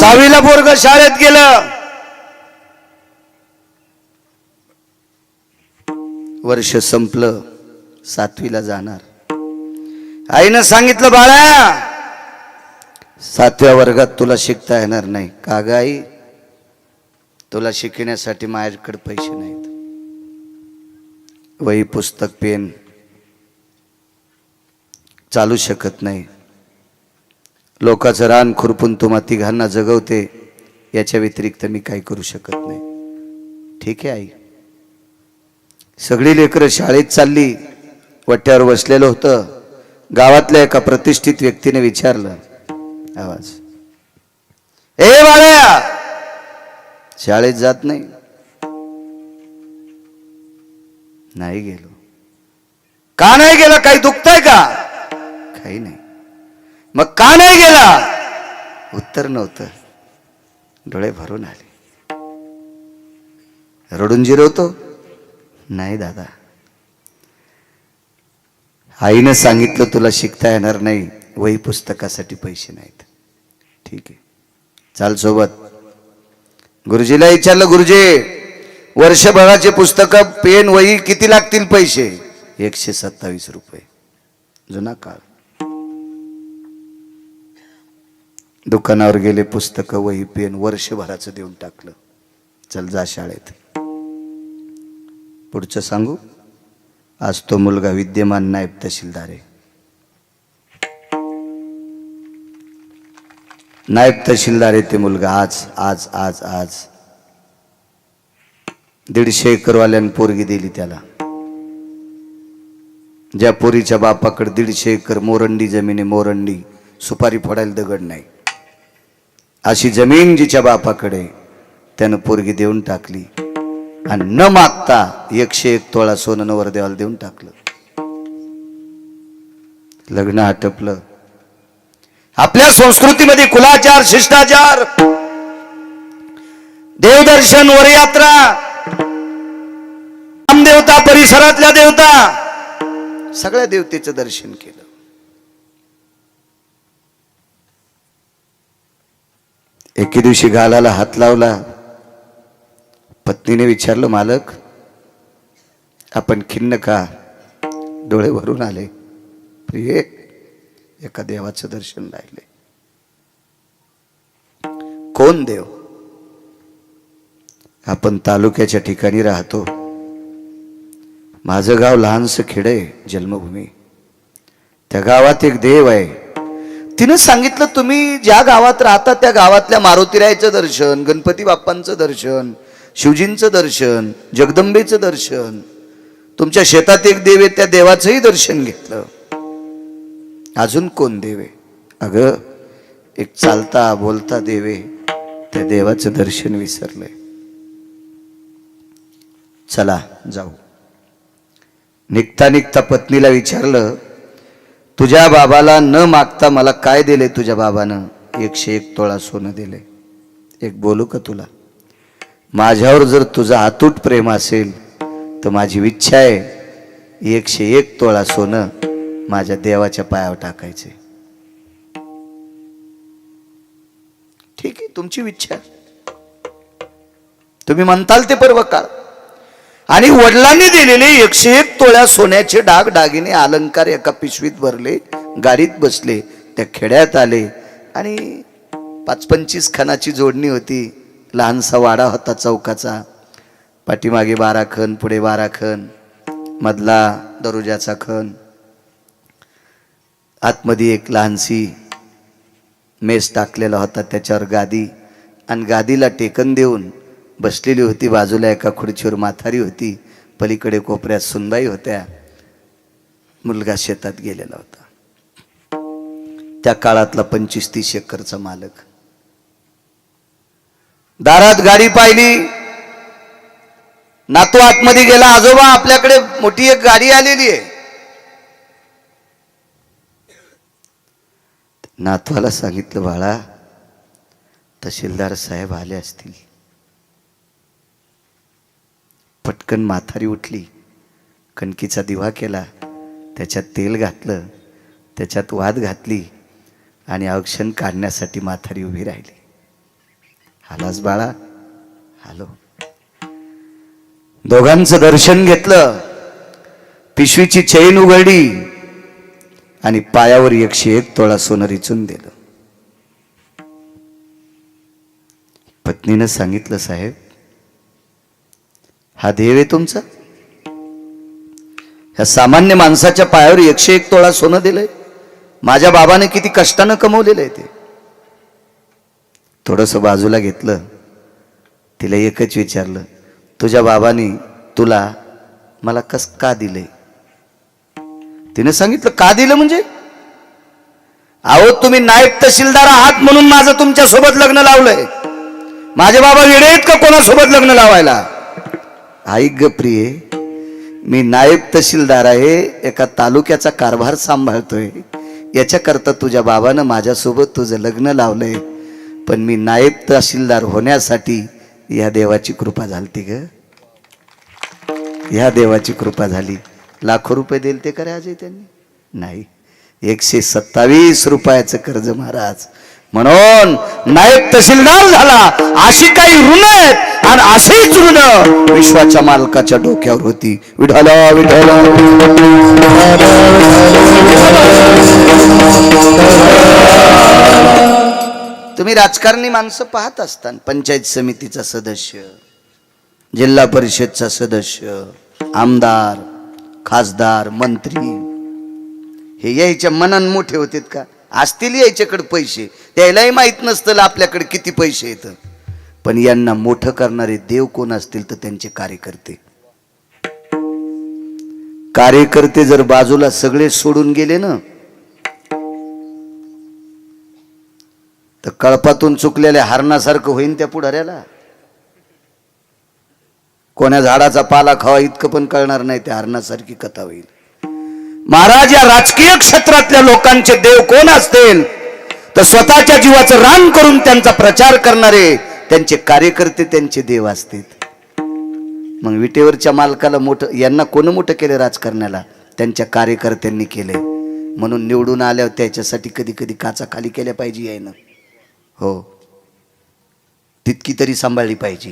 6वीला पोरग शाळेत गेलं, वर्ष संपलं, 7वीला जाणार. आईनं सांगितलं बाळा 7व्या वर्गात तुला शिकता येणार नाही. का ग आई? तुला शिकण्यासाठी माझ्याकडे पैसे नाहीत. वही पुस्तक पेन चालू शकत नाही. लोकांचं रान खुरपून तुम्हा तिघांना जगवते, याच्या व्यतिरिक्त मी काही करू शकत नाही. ठीक आहे आई. सगळी लेकरं शाळेत चालली. वट्यावर बसलेलं होतं. गावातल्या एका प्रतिष्ठित व्यक्तीने विचारलं, आवाज, ए बाळा शाळेत जात नाही? नाही गेलो. का नाही गेला? काही दुखतंय का? काही नाही. मग का नाही गेला? उत्तर नव्हतं. डोळे भरून आले. रडून जिरवतो? नाही दादा, आईनं सांगितलं तुला शिकता येणार नाही, वही पुस्तकासाठी पैसे नाहीत. ठीक आहे, चाल सोबत. गुरुजीला विचारलं, गुरुजी वर्षभराचे पुस्तक पेन वही किती लागतील पैसे? 127 रुपये. जुना काळ. दुकानावर गेले, पुस्तक वही पेन वर्षभराचं देऊन टाकलं. चल जा शाळेत. पुढचं सांगू. आज तो मुलगा विद्यमान नायब तहसीलदार आहे. नायब तहसीलदार आहे ते मुलगा. आज आज आज आज 150 एकरवाल्यानं पोरगी दिली त्याला. ज्या पोरीच्या बापाकडे 150 एकर मोरंडी जमीन आहे, मोरंडी, सुपारी फोडायला दगड नाही, अशी जमीन जिच्या बापाकडे, त्यानं पोरगी देऊन टाकली. आणि न मागता 101 तोळा सोनं नवरदेवाला देऊन टाकलं. लग्न आटपलं. आपल्या संस्कृतीमध्ये कुलाचार, शिष्टाचार, देवदर्शन, वरयात्रा, रामदेवता, परिसरातल्या देवता, सगळ्या देवतेचं दर्शन केलं. एके दिवशी गालाला हात लावला. पत्नीने विचारलं, मालक आपण खिन्न का? डोळे भरून आले. प्रिय, एका देवाचं दर्शन राहिले. कोण देव? आपण तालुक्याच्या ठिकाणी राहतो. माझं गाव लहानसं खेड आहे, जन्मभूमी. त्या गावात एक देव आहे. तिनं सांगितलं, तुम्ही ज्या गावात राहता त्या गावातल्या मारुतीरायाचं दर्शन, गणपती बाप्पांचं दर्शन, शिवजींचं दर्शन, जगदंबेचं दर्शन, तुमच्या शेतात एक देव आहे त्या देवाचंही दर्शन घेतलं. अजून कोण देव आहे? अगं एक चालता बोलता देव आहे, त्या देवाचं दर्शन विसरलंय. चला जाऊ. निघता निघता पत्नीला विचारलं, तुझ्या बाबाला न मागता मला काय दिले तुझ्या बाबानं? 101 तोळा सोनं दिले. एक बोलू का तुला? माझ्यावर जर तुझा अतूट प्रेम असेल तर माझी इच्छा आहे 101 तोळा सोनं माझ्या देवाच्या पायावर टाकायचे. ठीक आहे, तुमची इच्छा, तुम्ही म्हणताल ते पर्व काळ. आणि वडिलांनी दिलेले 101 तोळ्या सोन्याचे डाग दागिने अलंकार एका पिशवीत भरले, गाडीत बसले, त्या खेड्यात आले. आणि 25 खणाची जोडणी होती. लहानसा वाडा होता चौकाचा. पाठीमागे 12 खण, पुढे 12 खण, मधला दरुजाचा खण, आतमध्ये एक लहानशी मेस टाकलेला होता, त्याच्यावर गादी, आणि गादीला टेकन देऊन बसलेली होती. बाजूला एका खुर्चीवर म्हातारी होती, पलीकडे कोपऱ्यात सुनबाई होत्या. मुलगा शेतात गेलेला होता. त्या काळातला 25-30 एकरचा मालक. दारात गाडी पाहिली. नातू आतमध्ये गेला, आजोबा आपल्याकडे मोठी एक गाडी आलेली आहे. नातवाला सांगितलं, बाळा तहसीलदार साहेब आले असतील. पटकन म्हातारी उठली, कणकीचा दिवा केला, त्याच्यात तेल घातलं, त्याच्यात वाद घातली आणि औक्षण काढण्यासाठी म्हातारी उभी राहिली. हालाच बाळा? हालो. दोघांचं दर्शन घेतलं, पिशवीची चैन उघडली आणि पायावर 101 तोळा सोनं रिचून दिलं. पत्नीनं सांगितलं, साहेब हा देव आहे तुमचा? ह्या सामान्य माणसाच्या पायावर 101 तोळा सोनं दिलंय? माझ्या बाबाने किती कष्टानं कमवलेलं आहे ते. थोडंसं बाजूला घेतलं, तिला एकच विचारलं, तुझ्या बाबाने तुला मला कस का दिलंय? तिने सांगितलं, का दिलं म्हणजे? अहो तुम्ही नायब तहसीलदार आहात म्हणून माझं तुमच्या सोबत लग्न लावलंय. माझे बाबा वेडे आहेत का कोणासोबत लग्न लावायला? ऐक ग प्रिये, मी नायब तहसीलदार आहे, एका तालुक्याचा कारभार सांभाळतोय. याच्याकरता तुझ्या बाबानं माझ्यासोबत तुझं लग्न लावलंय. पण मी नायब तहसीलदार होण्यासाठी या देवाची कृपा झालती ग. ह्या देवाची कृपा झाली. लाखो रुपये दिले ते करे अजय त्यांनी? नाही, 127 रुपयाचं कर्ज महाराज. म्हणून नायब तहसीलदार झाला. अशी काही ऋण आहेत आणि असेच ऋण विश्वाच्या मालकाच्या डोक्यावर होती. विठ्ठला विठ्ठला. तुम्ही राजकारणी माणसं पाहत असताना, पंचायत समितीचा सदस्य, जिल्हा परिषदचा सदस्य, आमदार, खासदार, मंत्री, हे यायच्या मनान मोठे होते का? असतील यायच्याकडे पैसे, त्यालाही माहित नसतं आपल्याकडे किती पैसे येत. पण यांना मोठं करणारे देव कोण असतील तर त्यांचे कार्यकर्ते. कार्यकर्ते जर बाजूला सगळे सोडून गेले ना, तर कळपातून चुकलेल्या हरणासारखं होईन त्या पुढाऱ्याला. कोण्या झाडाचा पाला खावा इतकं पण कळणार नाही, त्या हरणासारखी कथा होईल. महाराज, या राजकीय क्षेत्रातल्या लोकांचे देव कोण असतील तर स्वतःच्या जीवाचं रान करून त्यांचा प्रचार करणारे त्यांचे कार्यकर्ते त्यांचे देव असतील. मग विटेवरच्या मालकाला मोठं, यांना कोण मोठं केलं राजकारण्याला? त्यांच्या कार्यकर्त्यांनी केले. म्हणून निवडून आल्यावर त्याच्यासाठी कधी कधी काचा खाली केल्या पाहिजे यायनं. हो, तितकी तरी सांभाळली पाहिजे.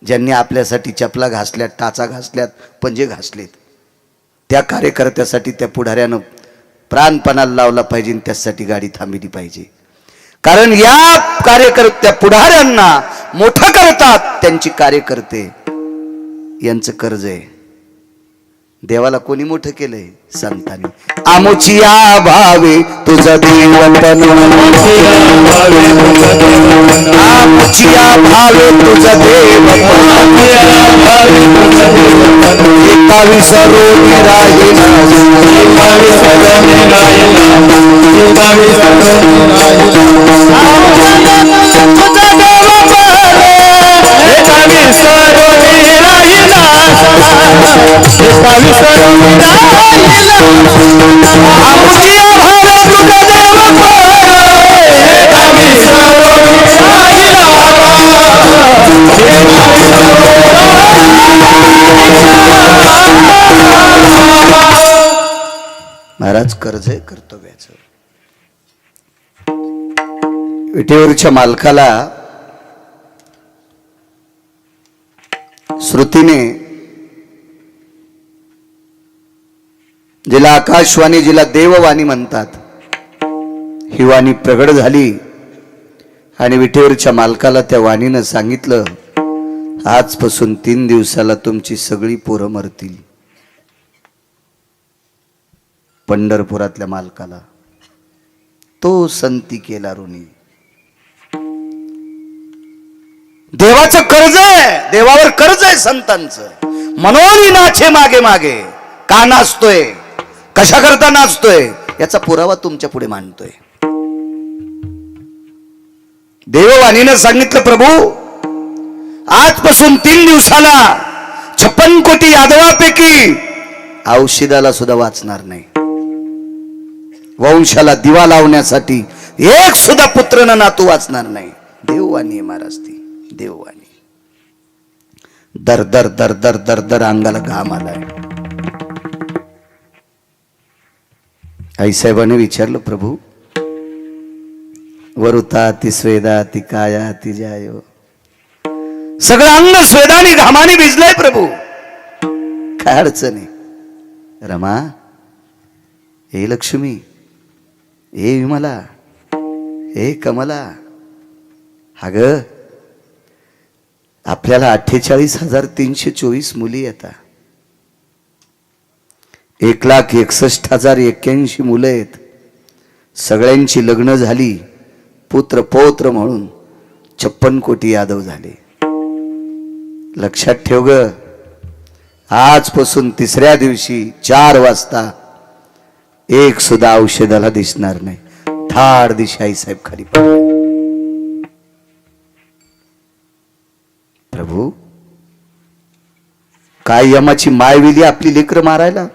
ज्यांनी आपल्यासाठी चपला घासल्यात, टाचा घासल्यात, पंजे घासलेत, त्या कार्यकर्त्यासाठी त्या पुढाऱ्यानं प्राणपणाला लावला पाहिजे. त्यासाठी गाडी थांबली पाहिजे. कारण या कार्यकर्त्या पुढाऱ्यांना मोठं करतात त्यांची कार्यकर्ते. यांचं कर्ज आहे. देवाला कोणी मोठं केलंय? संतांनी. आमुचिया भावे तुझं देवतन, आमुचिया भावे तुझं देवतन, एका विसरून राहिला, एका विसरून महाराज कर्ज आहे कर्तव्याचं. विटेवरच्या मालकाला श्रुतीने, जिला आकाशवाणी, जिला देववाणी म्हणतात, ही वाणी प्रगट झाली. आणि विटेवरच्या मालकाला त्या वाणीनं सांगितलं, आजपासून 3 दिवसाला तुमची सगळी पोरं मरतील. पंढरपुरातल्या मालकाला तो संती केला ऋणी. देवाचं कर्ज आहे, देवावर कर्ज आहे संतांचं. म्हणून नाचे मागे मागे. का नाचतोय, कशा करता नाचतोय, याचा पुरावा तुमच्या पुढे मांडतोय. देववाणीनं सांगितलं, प्रभू आजपासून 3 दिवसाला 56 कोटी यादवापैकी औषधाला सुद्धा वाचणार नाही. वंशाला दिवा लावण्यासाठी एक सुद्धा पुत्र न नातू वाचणार नाही. देववाणी महाराज, ती देववाणी. दर दर दर दर दर दर अंगाला घाम आलाय. आईसाहेबांनी विचारलं, प्रभू वरुता ती स्वेदा ती काया ती जायो, सगळं अंग स्वेदानी घामाने भिजलंय प्रभू. काय अडचण आहे? रमा, हे लक्ष्मी, हे विमला, हे कमला, हा ग आपल्याला 48,324 मुली येतात. 1,61,081 मुलं आहेत. सगळ्यांची लग्न झाली, पुत्र पौत्र म्हणून 56 कोटी यादव झाले. लक्षात ठेव ग, आजपासून तिसऱ्या दिवशी 4 वाजता एक सुद्धा औषधाला दिसणार नाही. थाड दिशा आई साहेब खाली पडले. प्रभू, काय यमाची मायविली आपली लेकर मारायला?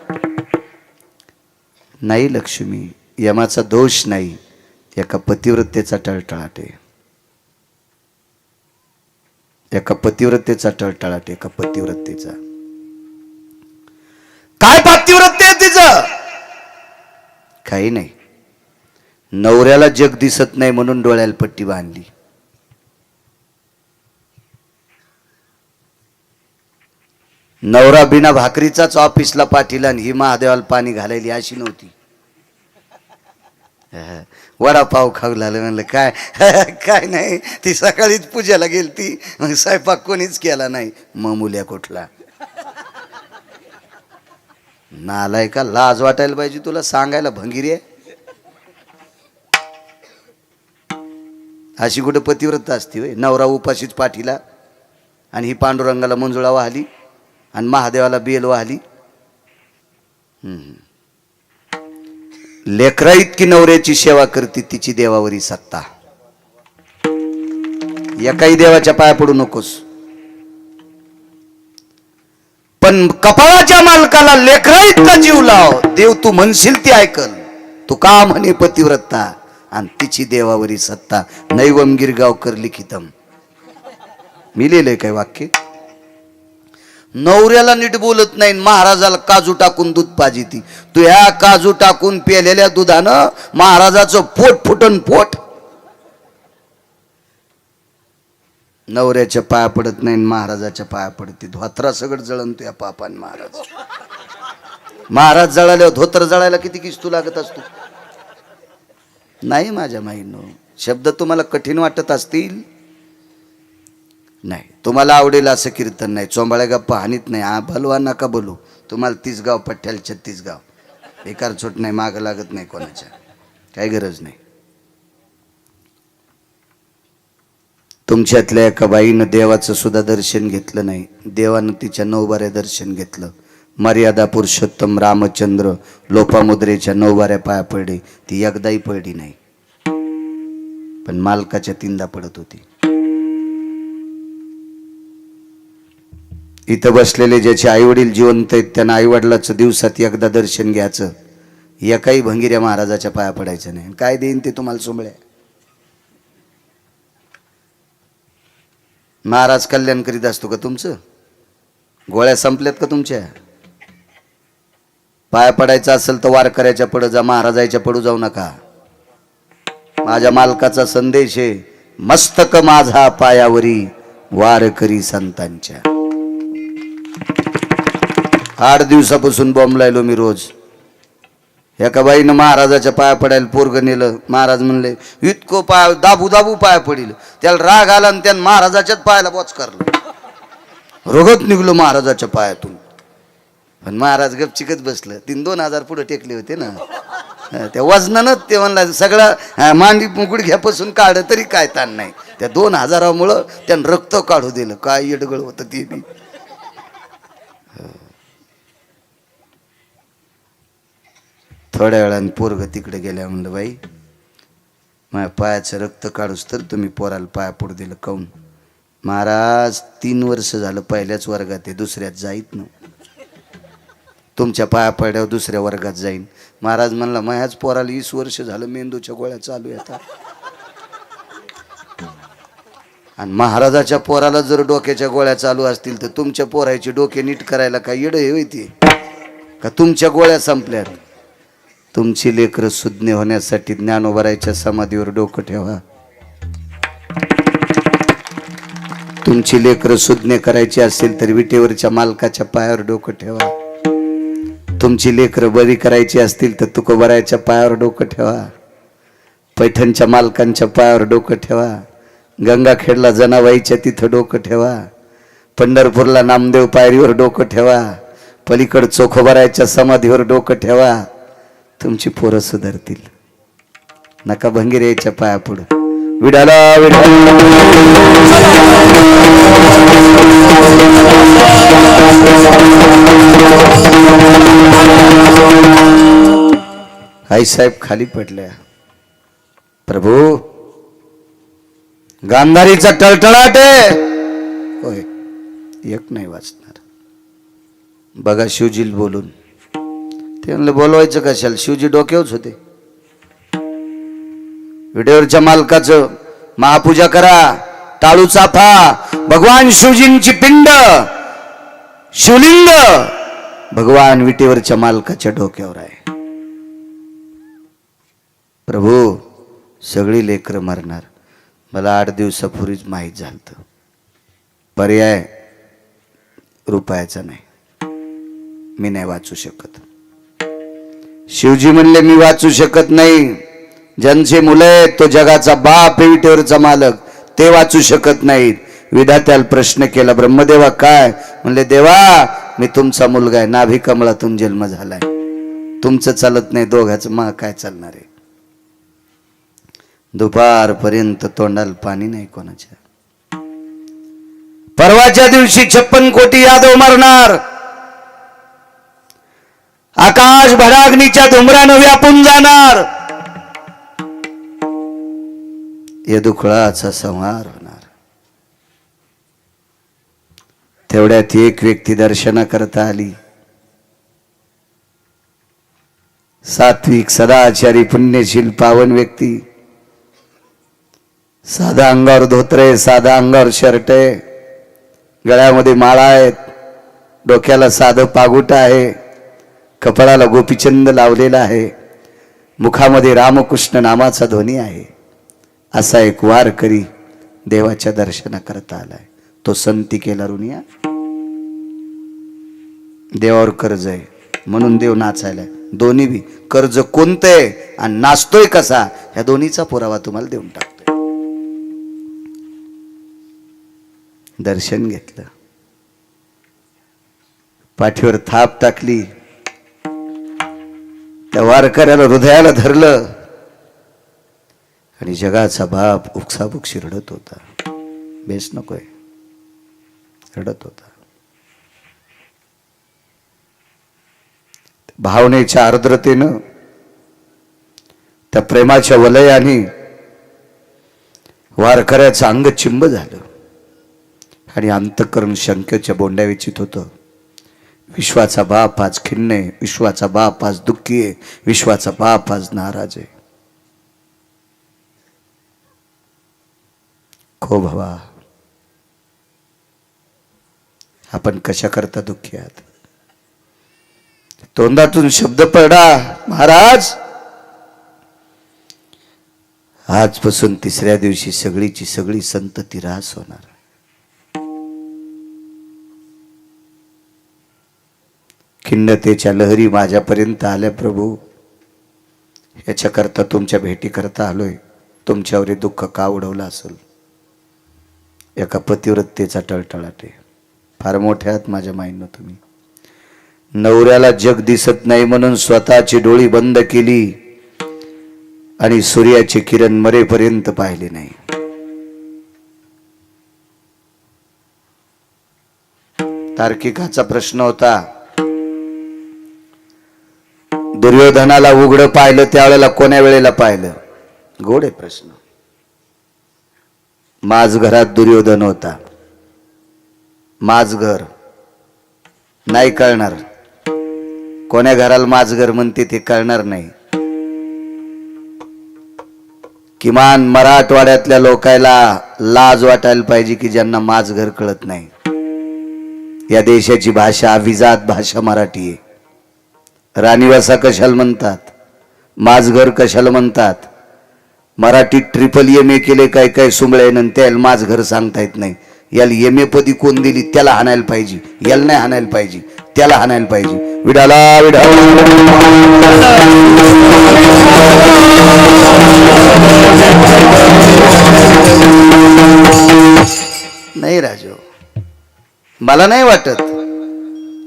नाही लक्ष्मी, यमाचा दोष नाही, एका पतिव्रतेचा टळटळाट आहे. एका पतिव्रतेचा टळटळाट, एका पतिव्रतेचा. काय पतिव्रते आहे तिचं? काही नाही, नवऱ्याला जग दिसत नाही म्हणून डोळ्याला पट्टी बांधली. नवरा बिना भाकरीचाच ऑफिसला पाठीला आणि ही महादेवाला पाणी घालायली अशी नव्हती. वडापाव खाऊ लागलं. म्हणलं काय काय नाही, ती सकाळीच पूजेला गेलती, मग स्वयंपाक कोणीच केला नाही. मग मुल्या कुठला नालाय का, लाज वाटायला पाहिजे तुला सांगायला. भंगिरी आहे अशी कुठे पतिव्रत असते होय? नवरा उपाशीच पाठीला आणि ही पांडुरंगाला मंजुळा वाहली आणि महादेवाला बेल वाहली. लेकरा इतकी नवऱ्याची सेवा करते, तिची देवावरी सत्ता. एकाही देवाच्या पाया पडू नकोस, पण कपाळाच्या मालकाला लेकरा इतका जीव लाव, देव तू म्हणशील ती ऐकल. तू का म्हणे पतिव्रता आणि तिची देवावरी सत्ता. नैवम गिरगावकर लिखितम. मी लिहिलंय काय वाक्य? नवऱ्याला नीट बोलत नाही, महाराजाला काजू टाकून दूध पाजिती. तू ह्या काजू टाकून पेलेल्या दुधानं महाराजाचं पोट फुटन पोट. नवऱ्याच्या पाया पडत नाही, महाराजाच्या पाया पडते. धोत्रा सगळं जळण तुया पापान. महाराज जळाल्यावर धोत्र जळायला किती किस्तू लागत असतो? नाही माझ्या माईनो, शब्द तुम्हाला कठीण वाटत असतील, नाही तुम्हाला आवडेल असं कीर्तन नाही. चोंबाळ्या गप्पा हानीत नाही. भलवा नका बोलू. तुम्हाला 30 गाव पठ्ठ्याला 36 गाव. एकार छोट नाही, माग लागत नाही कोणाच्या, काही गरज नाही. तुमच्यातल्या एका बाईनं देवाचं सुद्धा दर्शन घेतलं नाही. देवानं तिच्या 9 बाऱ्या दर्शन घेतलं. मर्यादा पुरुषोत्तम रामचंद्र लोपामुद्रेच्या 9 बाऱ्या पाया पडले. ती एकदाही पडली नाही, पण मालकाच्या 3दा पडत होती. इथं बसलेले ज्याचे आई वडील जिवंत आहेत त्यांना आई वडिलाचं दिवसात एकदा दर्शन घ्यायचं. एकाही भंगिऱ्या महाराजाच्या पाया पडायचं नाही. काय देईन ते तुम्हाला सोंबळ्या. महाराज कल्याण करीत असतो का तुमचं? गोळ्या संपल्यात का तुमच्या? पाया पडायचं असेल तर वारकऱ्याच्या पड जा, महाराजाच्या पडू जाऊ नका. माझ्या मालकाचा संदेश आहे, मस्तक माझा पायावरी वारकरी संतांच्या. 8 दिवसापासून बॉम्बलायलो मी रोज. एका बाईनं महाराजाच्या पाया पडायला पोरग नेलं. महाराज म्हणले इतकं पाय दाबू दाबू पाया पडील. त्याला राग आला आणि त्यानं महाराजाच्याच पायाला बोच करलं. रोगत निघलो महाराजाच्या पायातून. पण महाराज गपचिकच बसलं. 3-2,000 पुढे टेकले होते ना, त्या वजनानं ते म्हणलं सगळं मांडी गुडघ्यापासून काढ तरी काय ताण नाही. त्या 2,000मुळं त्यानं रक्त काढू दिलं. काय येडगळ होतं ते बी. थोड्या वेळाने पोरग तिकडे गेल्या. म्हणलं बाई माझ्या पायाचं रक्त काढूस तर तुम्ही पोराला पाया पडू दिलं काऊन? महाराज 3 वर्ष झालं पहिल्याच वर्गात आहे, दुसऱ्यात जाईत ना. तुमच्या पाया पडल्यावर दुसऱ्या वर्गात जाईन. महाराज म्हणला माझ्याच पोराला 20 वर्ष झालं मेंदूच्या गोळ्या चालू येतात. आणि महाराजाच्या पोराला जर डोक्याच्या गोळ्या चालू असतील तर तुमच्या पोराची डोके नीट करायला काय येडं हे होती का? तुमच्या गोळ्या संपल्यात. तुमची लेकरं सुज्ञ होण्यासाठी ज्ञानोबारायच्या समाधीवर डोकं ठेवा. तुमची लेकरं सुज्ञ करायची असेल तर विटेवरच्या मालकाच्या पायावर डोकं ठेवा. तुमची लेकरं बरी करायची असतील तर तुकोबरायच्या पायावर डोकं ठेवा. पैठणच्या मालकांच्या पायावर डोकं ठेवा. गंगाखेडला जनाबाईच्या तिथं डोकं ठेवा. पंढरपूरला नामदेव पायरीवर डोकं ठेवा. पलीकड चोखोबरायच्या समाधीवर डोकं ठेवा. तुमची पोरं सुधारतील. नका भंगीरेच्या पाया पुढं. विडाला आई साहेब खाली पडल्या. प्रभू गांधारीचा टळटळाट आहे. होय, एक नाही वाचणार. बघा शिवजीला बोलून. ते म्हणलं बोलवायचं कशाला, शिवजी डोक्यावरच होते. विटेवरच्या मालकाचं महापूजा करा. टाळू चाफा. भगवान शिवजींची पिंड शिवलिंग भगवान विटेवरच्या मालकाच्या डोक्यावर आहे. प्रभू सगळी लेकरं मरणार. मला 8 दिवसापूर्वीच माहीत झालं. पर्याय रुपयाचा नाही. मी नाही वाचू शकत. शिवजी म्हणले मी वाचू शकत नाही. ज्यांचे मुलं आहेत तो जगाचा बाप आहे, विटेवरचा मालक, ते वाचू शकत नाहीत. विधात्याला प्रश्न केला, ब्रह्मदेवा काय? म्हणले देवा मी तुमचा मुलगा आहे. नाभी कमळातून जन्म झालाय. तुमचं चालत नाही, दोघांचं मा काय चालणार आहे? दुपारपर्यंत तोंडाला पाणी नाही कोणाच्या. परवाच्या दिवशी 56 कोटी यादव मरणार. आकाश भडाग्नीच्या धुमरानं व्यापून जाणार. यदुकुळाचा संहार होणार. तेवढ्यात एक व्यक्ती दर्शनाकरता आली. सात्विक सदाचारी पुण्यशील पावन व्यक्ती. साधा अंगावर धोतर, साधा अंगावर शर्ट आहे, गळ्यामध्ये माळा आहेत, डोक्याला साधं पागुट आहे, कपाळाला गोपीचंद लावलेला आहे, मुखामध्ये रामकृष्ण नामाचा ध्वनी आहे. असा एक वारकरी देवाच्या दर्शनाकरता आलाय. तो संती केला रुनिया. देवावर कर्ज आहे म्हणून देव नाचायलाय. दोन्ही बी कर्ज कोणतंय आणि नाचतोय कसा, ह्या दोन्हीचा पुरावा तुम्हाला देऊन टाकतोय. दर्शन घेतलं, पाठीवर थाप टाकली, त्या वारकऱ्याला हृदयाला धरलं आणि जगाचा बाप उकसाबुकशी रडत होता. बेस नकोय, रडत होता. भावनेच्या आर्द्रतेनं, त्या प्रेमाच्या वलयाने वारकऱ्याचं अंग चिंब झालं आणि अंतःकरण शंकेच्या बोंड्या विचित होतं. विश्वाचा बाप आज खिन्न आहे, विश्वाचा बाप आज दुःखी आहे, विश्वाचा बाप आज नाराज आहे. खो भवा, आपण कशा करता दुःखी आहात? तोंडातून शब्द पडा, महाराज आजपासून 3ऱ्या दिवशी सगळीची सगळी संतती ऱ्हास होणार. खिन्नतेच्या लहरी माझ्यापर्यंत आल्या प्रभू. याच्याकरता तुमच्या भेटी करता आलोय. तुमच्यावर हे दुःख का उडवलं असेल? एका पतिव्रतेचा टळटळाट आहे. फार मोठ्या आहात माझ्या माईनं तुम्ही. नवऱ्याला जग दिसत नाही म्हणून स्वतःची डोळी बंद केली आणि सूर्याचे किरण मरेपर्यंत पाहिले नाही. तार्किकाचा प्रश्न होता, दुर्योधनाला उघड पाहिलं त्यावेळेला कोण्या वेळेला पाहिलं? गोड आहे प्रश्न. माझ घरात दुर्योधन होता. माझ घर नाही कळणार. कोण्या घराला माझ घर म्हणते ते कळणार नाही. किमान मराठवाड्यातल्या लोकायला लाज वाटायला पाहिजे की ज्यांना माझ घर कळत नाही. या देशाची भाषा अभिजात भाषा मराठी आहे. राणीवासा कशाला म्हणतात, माझ घर कशाला म्हणतात. मराठीत ट्रिपल MA केले काय काय सुंबळे त्याला माझ घर सांगता येत नाही. याला एम पदी कोण दिली त्याला हाणायला पाहिजे, याला नाही हाणायला पाहिजे, त्याला हाणायला पाहिजे. विडाला विडा नाही राजू, मला नाही वाटत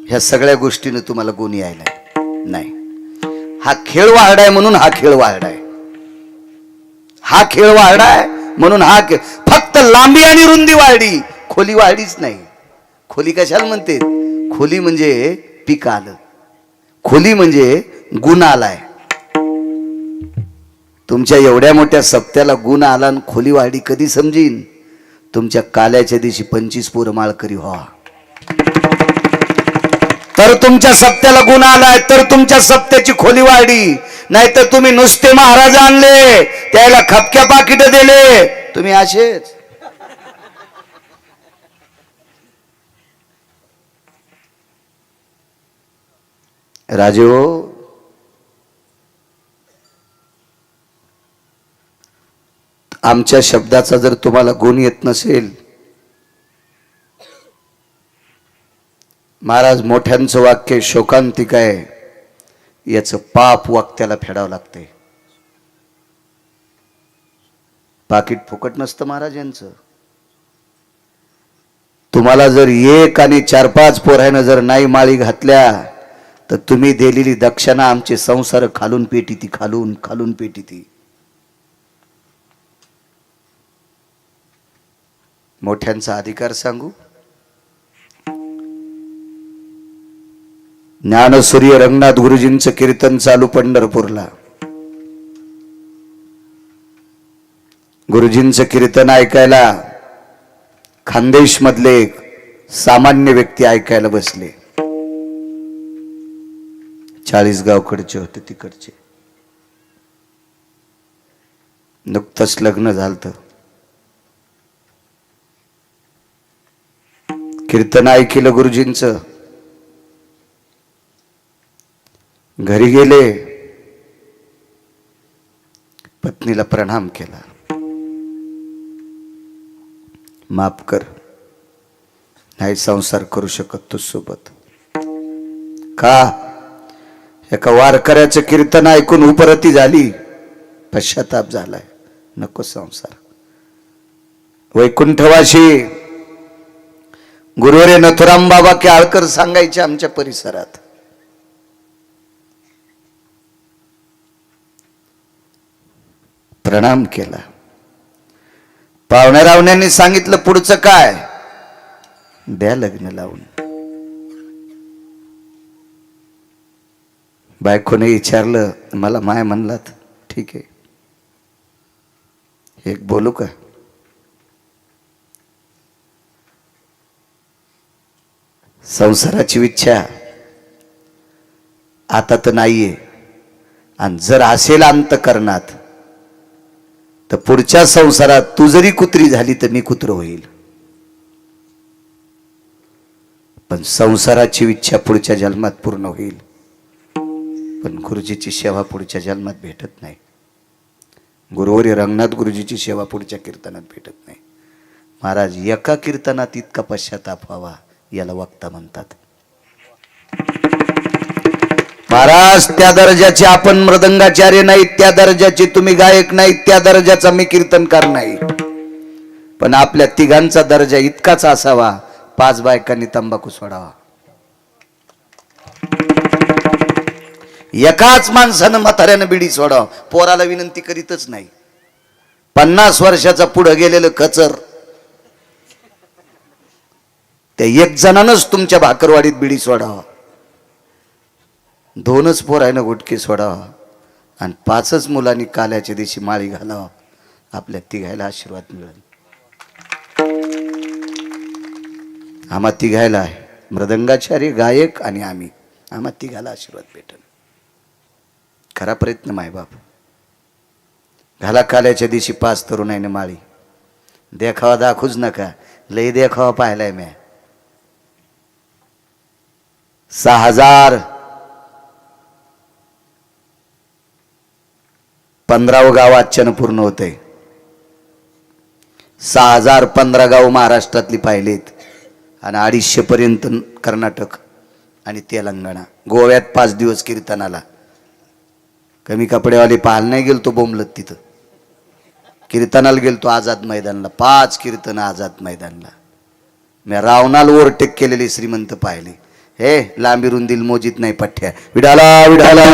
ह्या सगळ्या गोष्टीनं तुम्हाला गुण यायला नाही. हा खेळ वाढाय म्हणून हा खेळ वाढाय, हा खेळ वाढाय म्हणून हा खेळ. फक्त लांबी आणि रुंदी वाढली, खोली वाढलीच नाही. खोली कशाला म्हणते? खोली म्हणजे पीक आलं, खोली म्हणजे गुण आलाय. तुमच्या एवढ्या मोठ्या सप्त्याला गुण आला आणि खोली वाढली कधी समजीन? तुमच्या काल्याच्या दिवशी 25 पोरं माळकरी व्हा, तर तुमच्या सप्त्याला गुण आलाय, तर तुमच्या सप्त्याची खोली वाढली. नाहीतर तुम्ही नुसते महाराज आणले, त्याला खपक्या पाकिट दिले, तुम्ही असेच. राजो, आमच्या शब्दाचा जर तुम्हाला गुण येत नसेल, महाराज मोठ्यांचं वाक्य शोकांतिक आहे, याचं पाप वाक्याला फेडावं लागते. पाकिट फुकट नसतं महाराज यांचं. तुम्हाला जर एक आणि 4-5 पोरानं जर नाही माळी घातल्या, तर तुम्ही दिलेली दक्षिणा आमचे संसार खालून पेटी ती, खालून खालून पेटी ती. मोठ्यांचा अधिकार सांगू, ज्ञानसूर्य रंगनाथ गुरुजींचं कीर्तन चालू पंढरपूरला. गुरुजींचं कीर्तन ऐकायला खानदेश मधले सामान्य व्यक्ती ऐकायला बसले. 40 गावकडचे होते तिकडचे. नुकतंच लग्न झालं, कीर्तन ऐकलं गुरुजींचं, घरी गेले, पत्नीला प्रणाम केला, माफ कर, नाही संसार करू शकत तू सोबत. का? एका वारकऱ्याचं कीर्तन ऐकून उपरती झाली, पश्चाताप झालाय, नको संसार. वैकुंठवाशी गुरुवरे नथुराम बाबा केळकर सांगायचे आमच्या परिसरात, प्रणाम केला. पाहुण्या सांगितलं पुढचं काय? द्या लग्न लावून. बायकोने विचारलं, मला माय म्हणलात, ठीक आहे, एक बोलू का? संसाराची इच्छा आता तर नाहीये, आणि जर असेल अंतकरणात तर पुढच्या संसारात तू जरी कुत्री झाली तर मी कुत्र होईल. पण संसाराची इच्छा पुढच्या जन्मात पूर्ण होईल, पण गुरुजीची सेवा पुढच्या जन्मात भेटत नाही. गुरुवरी रंगनाथ गुरुजीची सेवा पुढच्या कीर्तनात भेटत नाही. महाराज, एका कीर्तनात इतका पश्चाताप व्हावा, याला वक्ता म्हणतात. महाराज, त्या दर्जाचे आपण मृदंगाचार्य नाहीत, त्या दर्जाचे तुम्ही गायक नाहीत, त्या दर्जाचा मी कीर्तनकार नाही. पण आपल्या तिघांचा दर्जा इतकाच असावा, 5 बायकांनी तंबाखू सोडावा, एकाच माणसानं म्हाताऱ्यानं बिडी सोडावं. पोराला विनंती करीतच नाही. 50 वर्षाचा पुढे गेलेलं कचर, त्या 1 जणानंच तुमच्या भाकरवाडीत बिडी सोडावा, 2च पोरायनं गुटके सोडावा, आणि 5च मुलांनी काल्याच्या दिवशी माळी घालावा. आपल्या तिघायला आशीर्वाद मिळेल. आम्हा तिघायला आहे, मृदंगाचार्य, गायक आणि आम्ही, आम्हा तिघाला आशीर्वाद भेटेल. खरा प्रयत्न मायबाप. घाला काल्याच्या दिवशी 5 तरुणाईने माळी. देखावा दाखवूच नका, लय देखावा पाहिलाय मी. 6015 गाव आजच्यानं पूर्ण होते. 6,015 गाव महाराष्ट्रातली पाहिलेत आणि 250 पर्यंत कर्नाटक आणि तेलंगणा. गोव्यात 5 दिवस कीर्तनाला. कमी कपडेवाले पाहायला नाही गेलतो बोंबलत, तिथं कीर्तनाला गेलतो आझाद मैदानला. 5 कीर्तन आझाद मैदानला. मी रावणाला ओव्हरटेक केलेले श्रीमंत पाहिले. हे लांबी रुंदील मोजीत नाही पठ्ठ्या. विडाला विडाला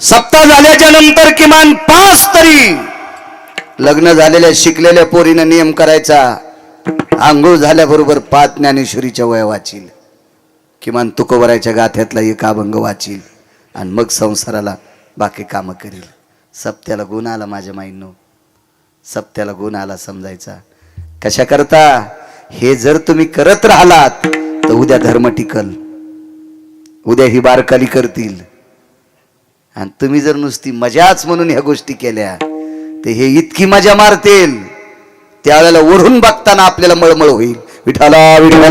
सप्ताह झाल्याच्या नंतर किमान 5 तरी लग्न झालेल्या शिकलेल्या पोरीनं नियम करायचा. आंघोळ झाल्याबरोबर 5 ज्ञानेश्वरीच्या वया वाचील, किमान तुकोबरायच्या गाथ्यातला एक अभंग वाचील आणि मग संसाराला बाकी कामं करील. सप्त्याला गुण आला माझ्या माईंनो, सप्त्याला गुण आला समजायचा. कशा करता? हे जर तुम्ही करत राहिलात तर उद्या धर्म टिकल, उद्या ही बारकाली करतील. आणि तुम्ही जर नुसती मजाच म्हणून ह्या गोष्टी केल्या तर हे इतकी मजा मारतील, त्यावेळेला ओढून बघताना आपल्याला मळमळ होईल. विठाला विठाला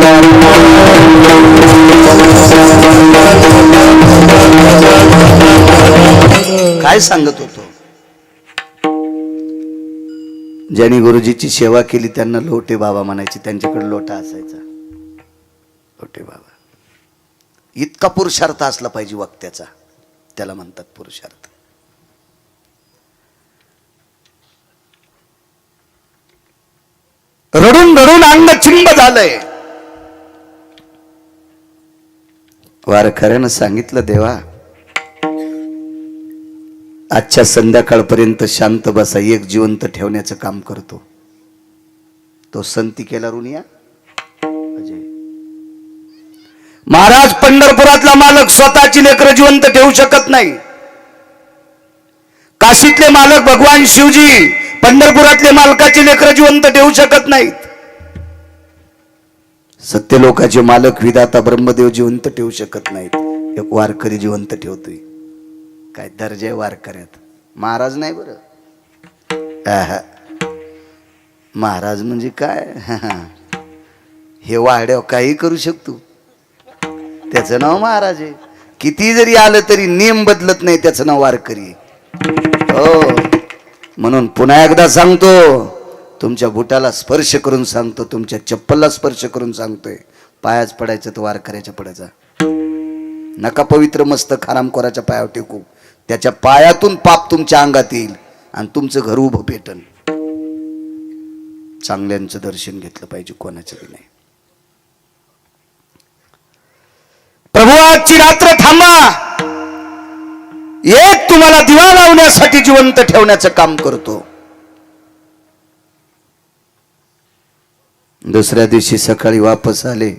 काय सांगत होतो? ज्यांनी गुरुजीची सेवा केली त्यांना लोटे बाबा म्हणायचे. त्यांच्याकडे लोटा असायचा, लोटे बाबा. इतका पुरुषार्थ असला पाहिजे वक्त्याचा, त्याला म्हणतात पुरुषार्थ. रडून रडून अंग चिंब झालंय. वारकऱ्यानं सांगितलं, देवा आजच्या संध्याकाळपर्यंत शांत बसा, एक जिवंत ठेवण्याचं काम करतो. तो संती केला रुनिया अजय महाराज. पंढरपुरातला मालक स्वतःची लेकरं जिवंत ठेवू शकत नाही. काशीतले मालक भगवान शिवजी पंढरपुरातले मालकाची लेकरं जिवंत ठेवू शकत नाहीत. सत्य लोकाचे मालक विधाता ब्रह्मदेव जिवंत ठेवू शकत नाहीत. एक वारकरी जिवंत ठेवतोय. काय दर्जा आहे वारकऱ्यात. महाराज नाही बरं, महाराज म्हणजे काय, हे वाड्यावर काही करू शकतो, त्याचं नाव महाराज आहे. किती जरी आलं तरी नियम बदलत नाही, त्याचं नाव वारकरी. हो, म्हणून पुन्हा एकदा सांगतो, तुमच्या बुटाला स्पर्श करून सांगतो, तुमच्या चप्पलला स्पर्श करून सांगतोय, पायाच पडायचं तर वारकऱ्याच्या पडायचा. नका पवित्र मस्तक हरामखोराच्या पायावर टेकू. त्याच्या पायातून पाप तुमच्या अंगात येईल आणि तुमचं घर उभं पेटन. चांगल्यांचं दर्शन घेतलं पाहिजे, कोणाचं बी नाही. प्रभू आजची रात्र थांबा, एक तुम्हाला दिवा लावण्यासाठी जिवंत ठेवण्याचं काम करतो. दुसऱ्या दिवशी सकाळी वापस आले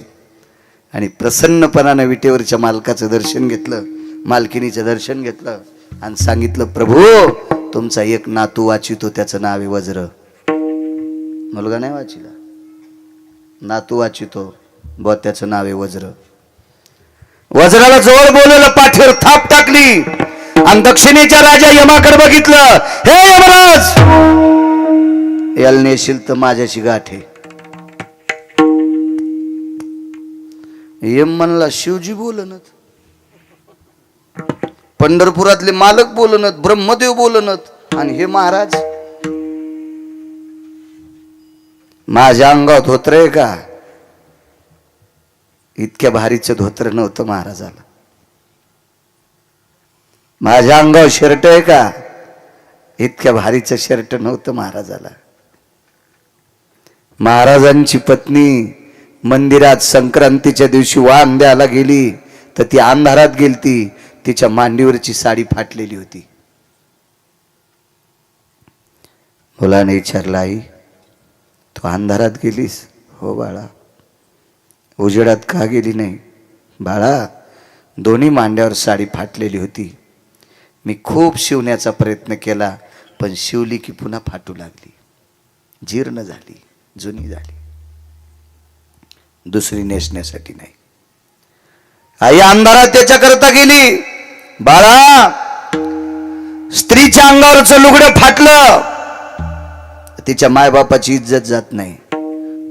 आणि प्रसन्नपणाने विटेवरच्या मालकाचं दर्शन घेतलं, मालकिनीचं दर्शन घेतलं आणि सांगितलं, प्रभू तुमचा एक नातू वाचितो, त्याचं नाव आहे वज्र. मुलगा नाही वाचिला, नातू वाचितो, ब त्याचं नाव आहे वज्र. वज्राला जवळ बोलवलं, पाठीवर थाप टाकली आणि दक्षिणेच्या राजा यमाकडे बघितलं. हे यमराज, याला नेशील तर माझ्याशी गाठे. यम म्हणला, शिवजी बोलनत, पंढरपुरातले मालक बोलनत, ब्रह्मदेव बोलनत, आणि हे महाराज. माझ्या अंगावर धोत्र आहे का? इतक्या भारीचं धोत्र नव्हतं महाराजाला. माझ्या अंगावर शर्ट आहे का? इतक्या भारीचं शर्ट नव्हतं महाराजाला. महाराजांची पत्नी मंदिरात संक्रांतीच्या दिवशी वाण द्यायला गेली तर ती अंधारात गेलती. तिच्या मांडीवरची साडी फाटलेली होती. मुलाने विचारलं, आई तू अंधारात गेलीस? हो बाळा. उजेडात का गेली नाही? बाळा, दोन्ही मांड्यावर साडी फाटलेली होती. मी खूप शिवण्याचा प्रयत्न केला, पण शिवली की पुन्हा फाटू लागली, जीर्ण झाली, जुनी झाली. दुसरी नेसण्यासाठी नाही. आई अंधारात त्याच्याकरता गेली. बाळा, स्त्रीच्या अंगावरचं लुगडं फाटलं, तिच्या मायबापाची इज्जत जात नाही,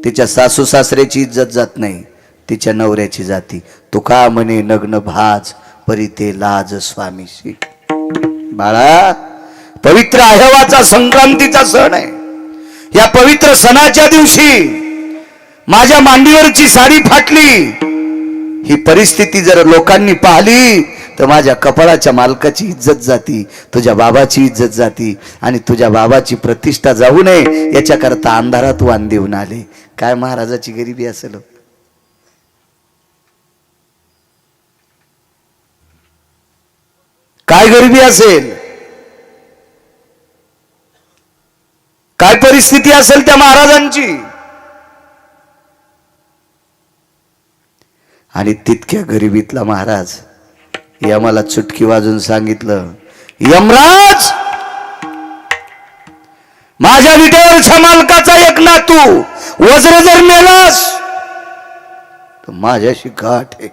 तिच्या सासू सासऱ्याची इज्जत जात नाही, तिच्या नवऱ्याची जाती. तू का म्हणे नग्न भाज परी ते लाज स्वामीशी. बाळा, पवित्र आह्यावाचा संक्रांतीचा सण आहे. या पवित्र सणाच्या दिवशी माझ्या मांडीवरची साडी फाटली, ही परिस्थिती जर लोकांनी पाहिली तर माझ्या कपाळाच्या मालकाची इज्जत जाती, तुझ्या बाबाची इज्जत जाती, आणि तुझ्या बाबाची प्रतिष्ठा जाऊ नये याच्याकरता अंधारात वाण देऊन आले. काय महाराजाची गरिबी असेल. काय गरिबी असेल, काय परिस्थिती असेल त्या महाराजांची. आणि तितक्या गरिबीतला महाराज यमाला चुटकी वाजून सांगितलं, यमराज, माझ्या विटेवरच्या मालकाचा एक नातू वज्र जर मेलास तर माझ्याशी गाठ आहे.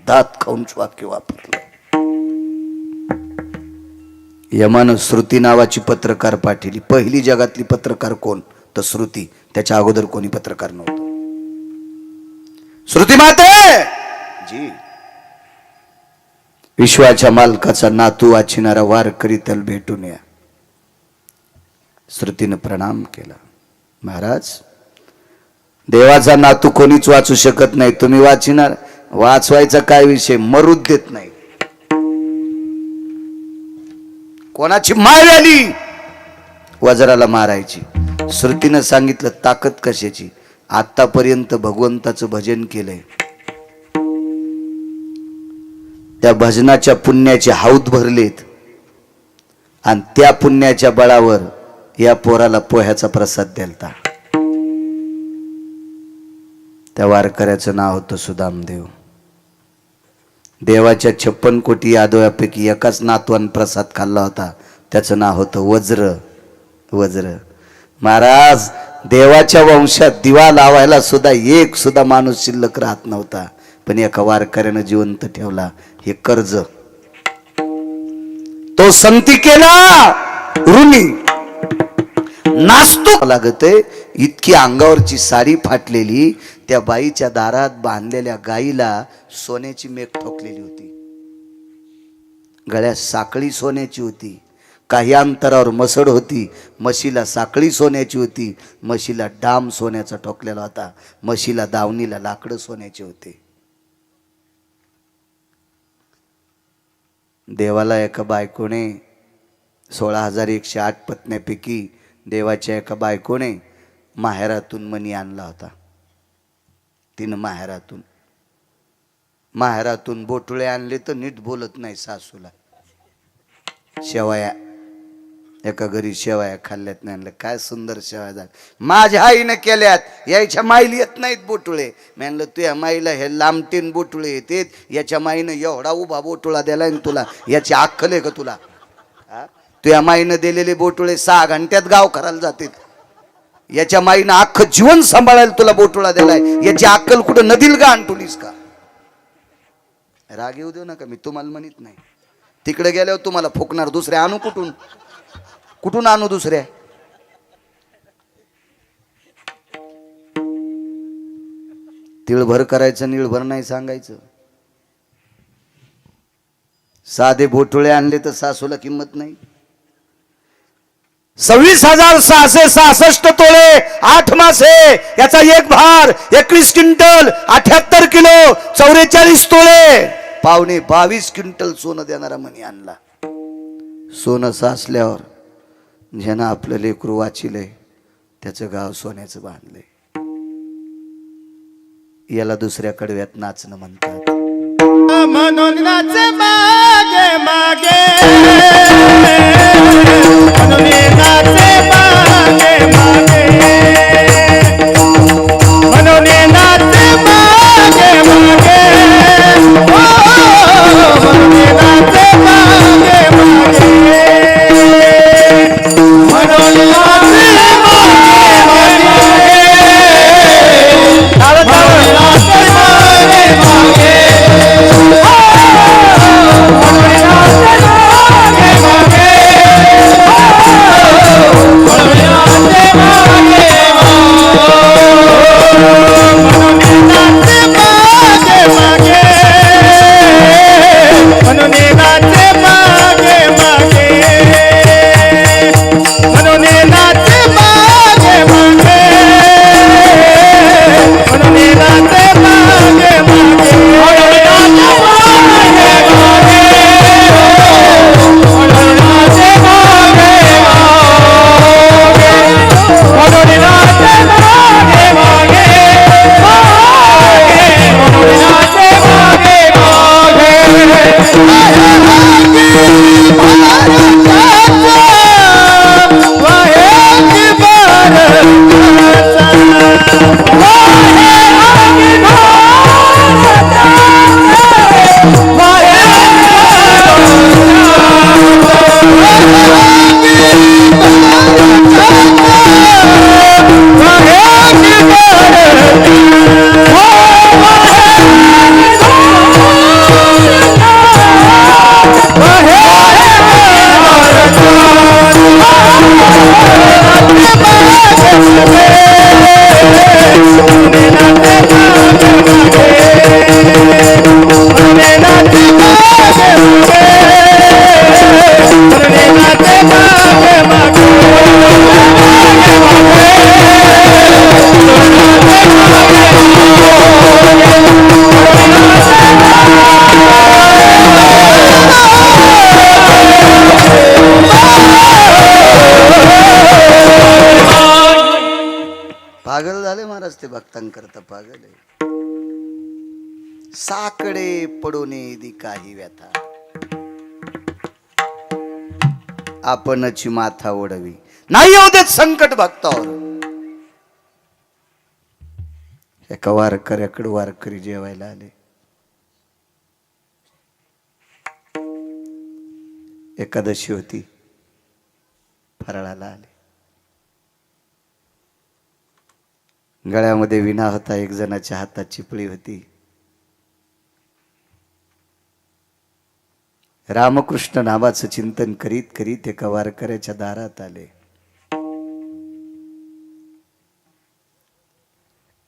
दात खाऊन वाक्य वापरलं. यमानं श्रुती नावाची पत्रकार पाठवली. पहिली जगातली पत्रकार कोण तर श्रुती. त्याच्या अगोदर कोणी पत्रकार नव्हतं. श्रुती माते जी, विश्वाच्या मालकाचा नातू वाचिणारा वारकरी त्याला भेटून या. श्रुतीनं प्रणाम केला. महाराज, देवाचा नातू कोणीच वाचू शकत नाही, तुम्ही वाचिणार. वाचवायचा काय विषय, मरूच देत नाही. कोणाची माय आली वज्राला मारायची. श्रुतीनं सांगितलं, ताकद कशाची, आतापर्यंत भगवंताचं भजन केलंय, त्या भजनाच्या पुण्याचे हौद भरलेत, आणि त्या पुण्याच्या बळावर या पोराला पोह्याचा प्रसाद द्यालता. त्या वारकऱ्याचं नाव होतं सुदामदेव. देवाच्या 56 कोटी यादवापैकी एकाच नातवान प्रसाद खाल्ला होता, त्याचं नाव होतं वज्र. वज्र. महाराज, देवाच्या वंशात दिवा लावायला सुद्धा एक सुद्धा माणूस शिल्लक राहत नव्हता, पण एका वारकऱ्यानं जिवंत ठेवला. हे कर्ज तो संती केला ऋणी नाचतो लागते. इतकी अंगावरची साडी फाटलेली, त्या बाईच्या दारात बांधलेल्या गाईला सोन्याची मेख ठोकलेली होती, गळ्यात साखळी सोन्याची होती, काही अंतरावर मसड होती, म्हशीला साखळी सोन्याची होती, म्हशीला डाम सोन्याचा ठोकलेला होता, म्हशीला दावणीला लाकडं सोन्याचे होते. देवाला एका बायकोने 16,108 पत्न्यापैकी देवाच्या एका बायकोने माहेरातून मणी आणला होता. तिनं माहेरातून बोटुळे आणले तर नीट बोलत नाही सासूला. शेवया एका घरी शेवया खाल्ल्यात नाही आणलं. काय सुंदर शेवया झाल्या, माझ्या आईनं केल्यात, याच्या माईला येत नाहीत बोटुळे. म्हणलं तुझ्या माईला हे लांबटीन बोटुळे येतेत, याच्या माईनं एवढा उभा बोटुळा दिलाय ना तुला, याची अक्कल आहे का तुला? तुझ्या माईनं दिलेले बोटुळे 6 घंट्यात गाव करायला जातात. याच्या माईनं अख्खं जीवन सांभाळायला तुला बोटुळा दिलाय, याची अक्कल कुठं नदील का आणतुलीस का? राग येऊ देऊ नका, मी तुम्हाला म्हणत नाही. तिकडे गेल्यावर तुम्हाला फुकणार. दुसऱ्या आणू कुठून आणू दुसऱ्या? तिळभर करायचं, निळभर नाही सांगायचं. साधे बोटुळे आणले तर सासूला किंमत नाही. 26,666 तोळे 8 मासे, याचा एक भार 21 क्विंटल 78 किलो 44 तोळे, पावणे 22 क्विंटल सोनं देणारा मणी आणला. सोनं साचल्यावर ज्यानं आपलं लेकरू वाचिलंय त्याचं गाव सोन्याचं बांधलंय. याला दुसऱ्या कडव्यात नाचणं म्हणतात. म्हणून नाचे मागे मागे, म्हणून नाचे मागे मागे, म्हणून नाचे मागे मागे, म्हणून नाचे मागे मागे, म्हणून नाचे मागे मागे, ते भक्तांकरता पागल आहे. साकडे पडून दी काही व्यथा, आपणची माथा ओढवी, नाही येऊ देत संकट भक्तावर. एका वारकऱ्याकडे वारकरी जेवायला आले. एकादशी होती, फराळाला आले. गळ्यामध्ये विणा होता, एक जणाच्या हातात चिपळी होती. रामकृष्ण नामाचं चिंतन करीत करीत एका वारकऱ्याच्या दारात आले.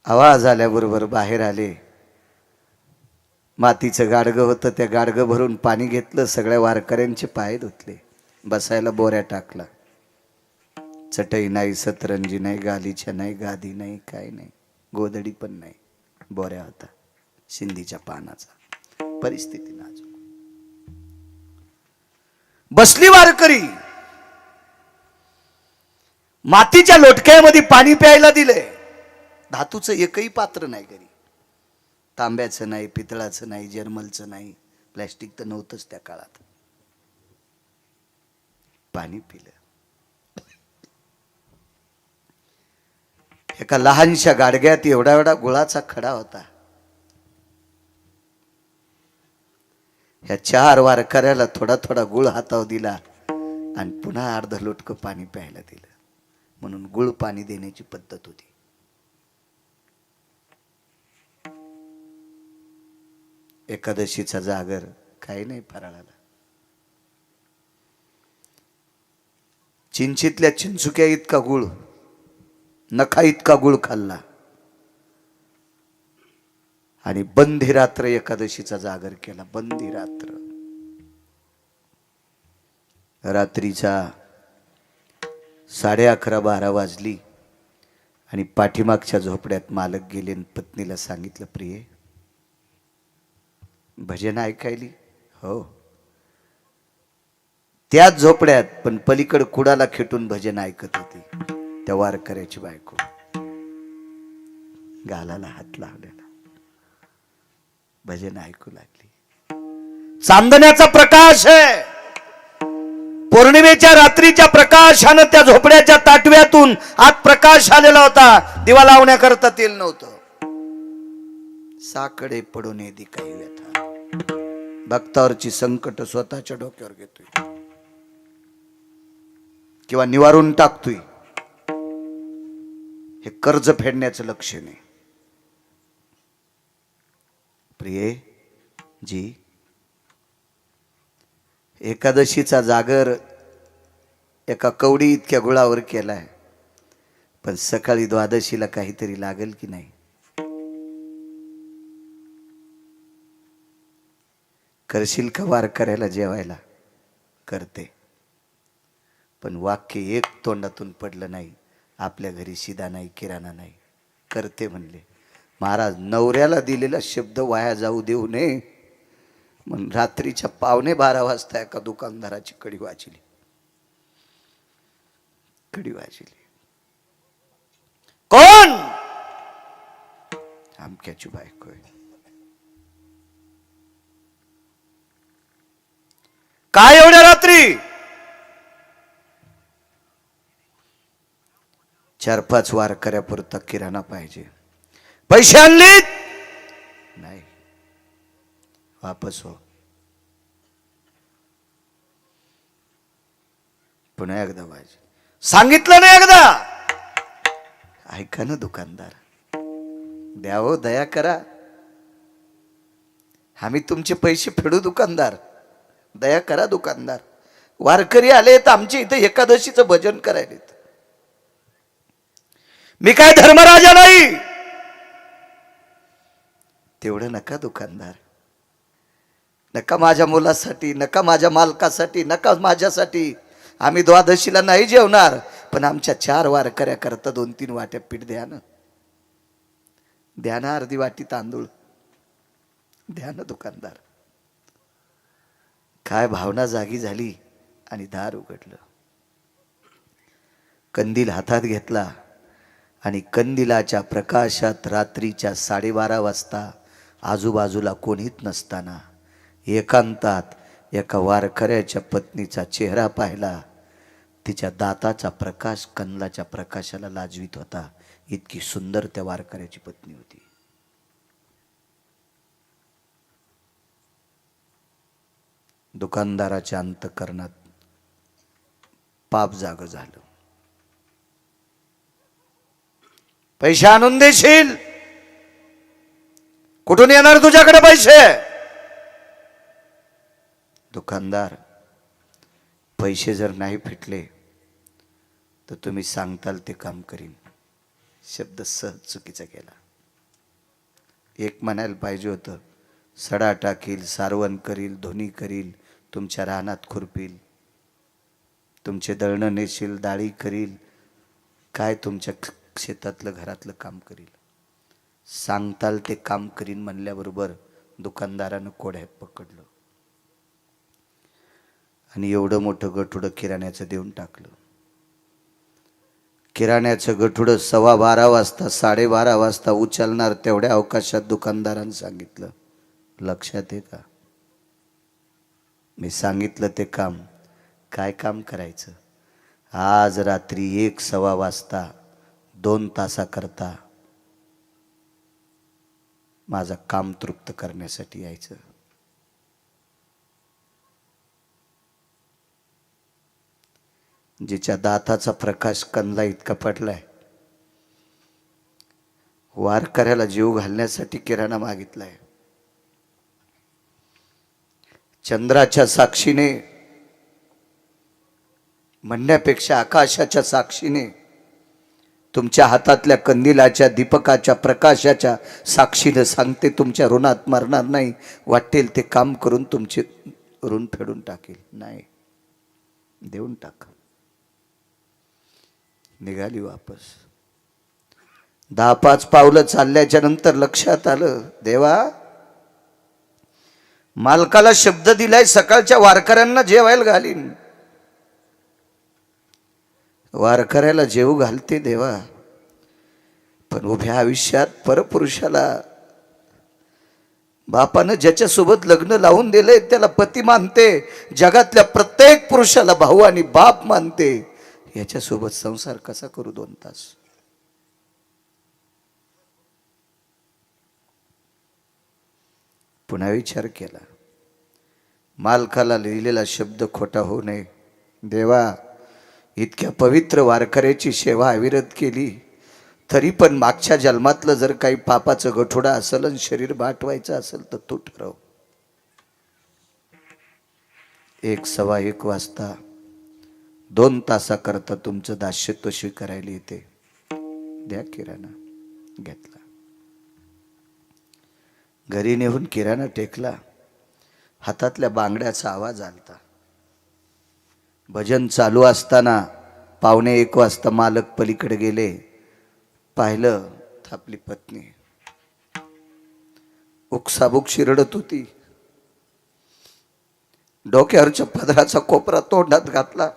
आवाज आल्याबरोबर बाहेर आले. मातीचं गाडगं होतं, त्या गाडगं भरून पाणी घेतलं, सगळ्या वारकऱ्यांचे पाय धुतले, बसायला बोऱ्या टाकला. चटई नाही, सतरंजी नाही, गालीच्या नाही, गादी नाही, काय नाही, गोदडी पण नाही, बोऱ्या होता शिंदीच्या पानाचा. परिस्थिती नाजूक. बसली वारकरी. मातीच्या लोटक्यामध्ये पाणी प्यायला दिले. धातूचं एकही पात्र नाही घरी, तांब्याचं नाही, पितळाचं नाही, जर्मलचं नाही, प्लॅस्टिक तर नव्हतंच त्या काळात. पाणी पिलं. एका लहानशा गाडग्यात एवढा एवढा गुळाचा खडा होता. ह्या 4 वारकऱ्याला थोडा थोडा गुळ हातावर दिला आणि पुन्हा अर्ध लोटकं पाणी प्यायला दिलं. म्हणून गुळ पाणी देण्याची पद्धत होती. एकादशीचा जागर काही नाही फराळाला. चिंचीतल्या चिंचुक्या इतका गुळ, नखा इतका गुळ खाल्ला आणि बंदी रात्र एकादशीचा जागर केला. बंदी रात्र. रात्रीचा 11:30-12 वाजली आणि पाठीमागच्या झोपड्यात मालक गेले आणि पत्नीला सांगितलं, प्रिये भजन ऐकायली? हो. त्याच झोपड्यात पण पलीकड कुडाला खेटून भजन ऐकत होती त्या वारकऱ्याची बायको. गालाला हात लावलेला, भजन ऐकू लागली. चांदण्याचा प्रकाश आहे. पौर्णिमेच्या रात्रीच्या प्रकाशानं त्या झोपड्याच्या ताटव्यातून आत प्रकाश आलेला होता. दिवा लावण्याकरता तेल नव्हतं. साकडे पडून दी काही व्यथा, भक्तावरची संकट स्वतःच्या डोक्यावर घेतोय किंवा निवारून टाकतोय. हे कर्ज फेडण्याचं लक्षण आहे. प्रिये जी, एकादशीचा जागर एका कवडी इतक्या गुळावर केलाय, पण सकाळी द्वादशीला काहीतरी लागेल की नाही? करशील का वारकऱ्याला जेवायला? करते. पण वाक्य एक तोंडातून पडलं नाही, आपल्या घरी शिदा नाही, किराणा नाही. करते म्हणले. महाराज, नवऱ्याला दिलेला शब्द वाया जाऊ देऊ नये म्हणून रात्रीच्या 11:15 वाजता एका दुकानदाराची कडी वाजली. कडी वाजली. कोण? आमक्याची बायको आहे. काय एवढ्या रात्री? 4-5 वारकऱ्यापुरता किराणा पाहिजे. पैसे आणलीत? नाही. वापस हो. पुन्हा एकदा पाहिजे. सांगितलं ना एकदा. ऐका ना दुकानदार, द्या हो, दया करा. आम्ही तुमचे पैसे फेडू दुकानदार, दया करा दुकानदार. वारकरी आले तर आमच्या इथे एकादशीचं भजन करायलेत. मी काय धर्मराजा नाही. तेवढं नका दुकानदार. नका माझ्या मुलासाठी, नका माझ्या मालकासाठी, नका माझ्यासाठी. आम्ही द्वादशीला नाही जेवणार, पण आमच्या 4 वारकऱ्याकरता 2-3 वाट्या पीठ द्या ना. द्या ना, अर्धी वाटी तांदूळ द्या ना दुकानदार. काय भावना जागी झाली आणि दार उघडलं. कंदील हातात घेतला आणि कंदिलाच्या प्रकाशात रात्रीच्या 12:30 वाजता आजूबाजूला कोणीच नसताना एकांतात एका वारकऱ्याच्या पत्नीचा चेहरा पाहिला. तिच्या दाताचा प्रकाश कंदलाच्या प्रकाशाला लाजवीत होता. इतकी सुंदर त्या वारकऱ्याची पत्नी होती. दुकानदाराच्या अंतःकरणात पाप जाग झालं. पैसे आणून देशील? कुठून येणार तुझ्याकडे पैसे? दुकानदार, पैसे जर नाही फिटले तर तुम्ही सांगताल ते काम करीन. शब्द सहज चुकीचा केला. एक म्हणायला पाहिजे होतं, सडा टाकील, सारवण करील, धुनी करील, तुमच्या रानात खुरपील, तुमचे दळणं नेशील, डाळी करील, काय तुमच्या शेतातलं घरातलं काम करील. सांगताल ते काम करीन म्हणल्याबरोबर दुकानदारानं कोड्यात पकडलं आणि एवढं मोठं गठुडं किराण्याचं देऊन टाकलं. किराण्याचं गठुडं 12:15 वाजता 12:30 वाजता उचलणार तेवढ्या अवकाशात दुकानदारानं सांगितलं, लक्षात आहे का? मी सांगितलं ते काम. काय काम करायचं? आज रात्री 1:15 वाजता 2 तासाकरता माझं काम तृप्त करण्यासाठी यायचं. जिच्या दाताचा प्रकाश कंदला इतका पडलाय, वारकऱ्याला जीव घालण्यासाठी किराणा मागितलाय. चंद्राच्या साक्षीने म्हणण्यापेक्षा आकाशाच्या साक्षीने, तुमच्या हातातल्या कंदिलाच्या दीपकाच्या प्रकाशाच्या साक्षीने सांगते, तुमच्या ऋणात मरणार नाही. वाटेल ते काम करून तुमचे ऋण फेडून टाकेल. नाही, देऊन टाका. निघाली वापस. 10-5 पावलं चालल्याच्या नंतर लक्षात आलं, देवा, मालकाला शब्द दिलाय सकाळच्या वारकऱ्यांना जेवायला घालीन. वारकऱ्याला जेवू घालते देवा, पण उभ्या आयुष्यात परपुरुषाला, बापानं ज्याच्यासोबत लग्न लावून दिले त्याला पती मानते, जगातल्या प्रत्येक पुरुषाला भाऊ आणि बाप मानते. याच्यासोबत संसार कसा करू 2 तास? पुन्हा विचार केला. मालकाला लिहिलेला शब्द खोटा होऊ नये. देवा, इतक्या पवित्र वारकऱ्याची सेवा अविरत केली, तरी पण मागच्या जन्मातलं जर काही पापाचं गठोडा असेल आणि शरीर बाटवायचं असेल तर तू ठरव. 1:15 वाजता 2 तासाकरता तुमचं दास्यत्व स्वीकारायला येते. द्या किराणा. घेतला. घरी नेऊन किराणा टेकला. हातातल्या बांगड्याचा आवाज आलता. भजन चालू असताना 1:15 वाजता मालक पलीकडे गेले. पाहिलं तर आपली पत्नी उकसाबुकशी रडत होती. डोक्यावरच्या पदराचा कोपरा तोंडात घातला.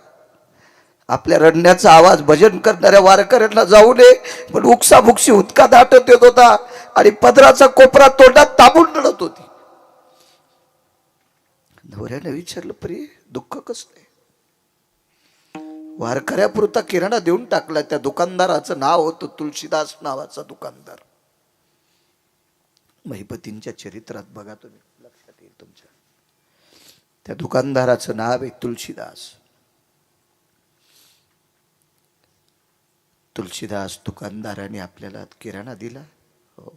आपल्या रडण्याचा आवाज भजन करणाऱ्या वारकऱ्यांना जाऊ नये, पण उकसाबुकशी हुदका दाटत येत होता आणि पदराचा कोपरा तोंडात दाबून रडत होती. नवऱ्याने विचारलं, प्रिय, दुःख कसले? वारकऱ्यापुरता किराणा देऊन टाकला. त्या दुकानदाराचं नाव होतं तुलसीदास नावाचा दुकानदार. महिपतींच्या चरित्रात बघा तुम्ही, लक्षात येईल तुमच्या. त्या दुकानदाराचं नाव आहे तुलसीदास. तुलसीदास दुकानदाराने आपल्याला किराणा दिला. हो.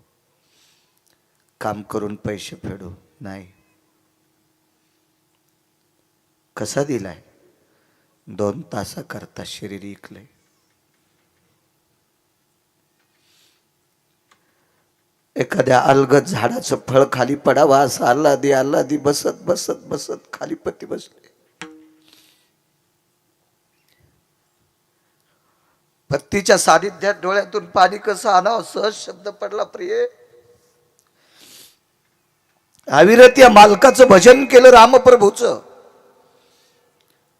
काम करून पैसे फेडू नाही. कसा दिलाय? 2 तासाकरता शरीर इकलंय. एखाद्या अलगद झाडाचं फळ खाली पडावा असं आल्हादी आल्हादी बसत बसत बसत खाली पती बसले. पत्तीच्या सानिध्यात डोळ्यातून पाणी कसं आणावं सहज शब्द पडला. प्रिय, अविरत या मालकाचं भजन केलं रामप्रभूचं.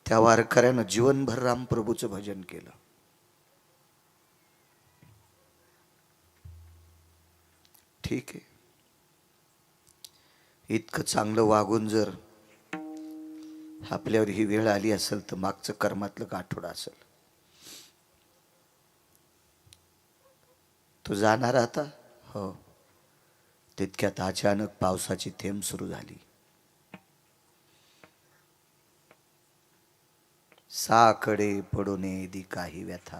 त्या वारकऱ्यानं जीवनभर रामप्रभूचं भजन केलं. ठीक आहे, इतकं चांगलं वागून जर आपल्यावर ही वेळ आली असेल तर मागचं कर्मातलं गाठोडं असेल. तू जाणार आता? हो. तितक्यात अचानक पावसाची थेंब सुरू झाली. साकडे पडू नये दी काही व्यथा,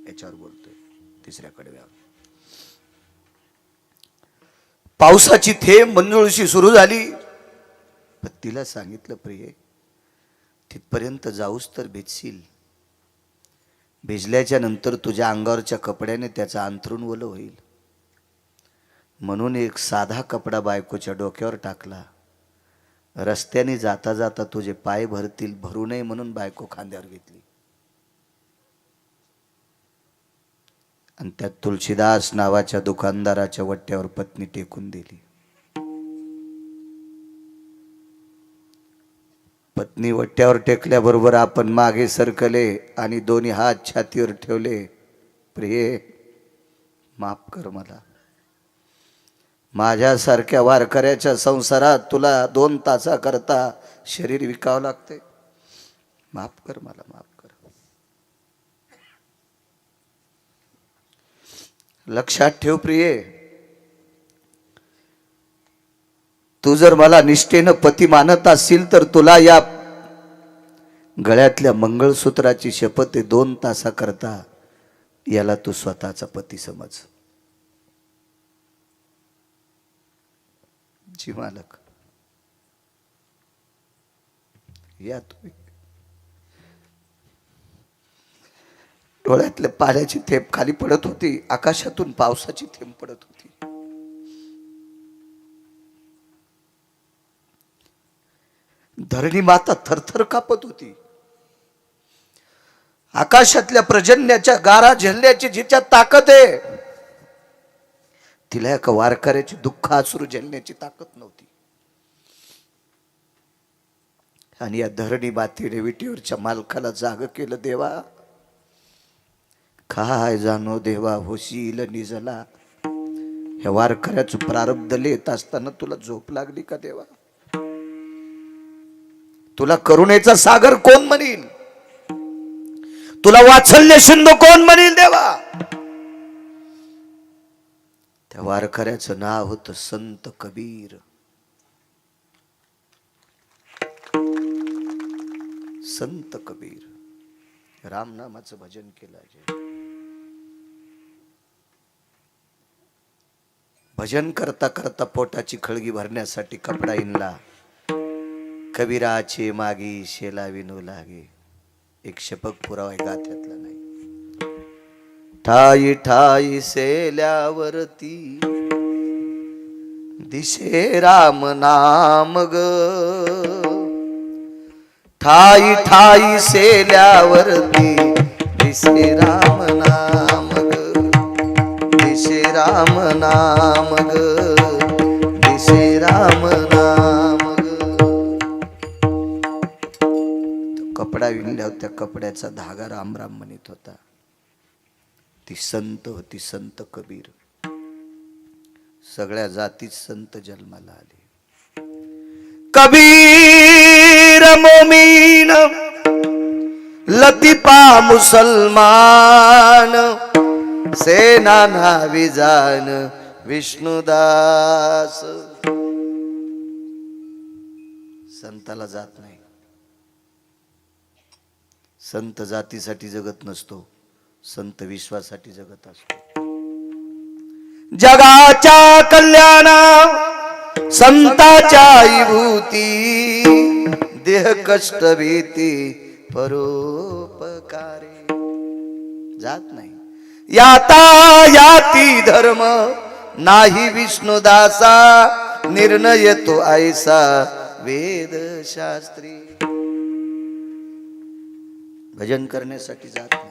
याच्यावर बोलतोय तिसऱ्या कडव्यावर. पावसाची थेंब मंजुळशी सुरू झाली. पण तिला सांगितलं, प्रिये तिथपर्यंत जाऊस तर भिजशील. भिजल्याच्या नंतर तुझ्या अंगावरच्या कपड्याने त्याचं अंथरूण ओलं होईल. म्हणून एक साधा कपडा बायकोच्या डोक्यावर टाकला. रस्त्याने जाता जाता तुझे पाय भरतील, भरू नये म्हणून बायको खांद्यावर घेतली. आणि त्या तुलसीदास नावाच्या दुकानदाराच्या वट्ट्यावर पत्नी टेकून दिली. पत्नी वट्ट्यावर टेकल्याबरोबर आपण मागे सरकले आणि दोन्ही हात छातीवर ठेवले. प्रिये माफ कर मला. माझ्यासारख्या वारकऱ्याच्या संसारात तुला 2 तासाकरता शरीर विकावं लागते. माफ कर मला, माफ कर. लक्षात ठेव प्रिये, तू जर मला निष्ठेनं पती मानत असशील तर तुला या गळ्यातल्या मंगळसूत्राची शपथ आहे 2 तासाकरता याला तू स्वतःचा पती समज. जी मालक, या तुम्ही. डोळ्यातल्या पाण्याची थेंब खाली पडत होती. आकाशातून पावसाची थेंब पडत होती. धरणी माता थरथर कापत होती. आकाशातल्या पर्जन्याच्या गारा झेलण्याची जिच्या ताकद आहे, तिला एका वारकऱ्याची दुःख अश्रू झेलण्याची ताकद नव्हती. आणि या धरणी मातेने विटीवरच्या मालकाला जाग केलं. देवा काय जाणो देवा होशील निजला. ह्या वारकऱ्याचं प्रारब्ध लिहित असताना तुला झोप लागली का देवा? तुला करुणेचा सागर कोण म्हणील? तुला वात्सल्य सिंधू कोण म्हणील देवा? त्या वारकऱ्याचं नाव होतं संत कबीर. संत कबीर रामनामाचं भजन केलं. भजन करता करता पोटाची खळगी भरण्यासाठी कपडा इनला. कबीराचे मागी शेला विनू लागे. एक शपक पुरावा गाथ्यातला नाही. ठाई ठाई सेल्यावरती दिशे राम नाम ग. ठाई ठाई सेल्यावरती दिशे राम नाम ग. दिशे राम नाम ग. दिशे राम नाम ग. कपडा विणल्यावर त्या कपड्याचा धागा राम राम म्हणत होता. ती संत होती, संत कबीर. सगळ्या जातीत संत जन्माला आले. कबीर मोमीन लतीफा मुसलमान सेना नावी जान विष्णुदास. संताला जात नाही. संत जातीसाठी जगत नसतो, संत विश्वासाठी जगत असतो. जगाच्या कल्याणा संताच्या विभूती. देह कष्ट भीती परोपकारे. जात नाही. याता याती धर्म नाही विष्णुदासा. निर्णय तो ऐसा वेद शास्त्री. भजन करण्यासाठी जात नाही.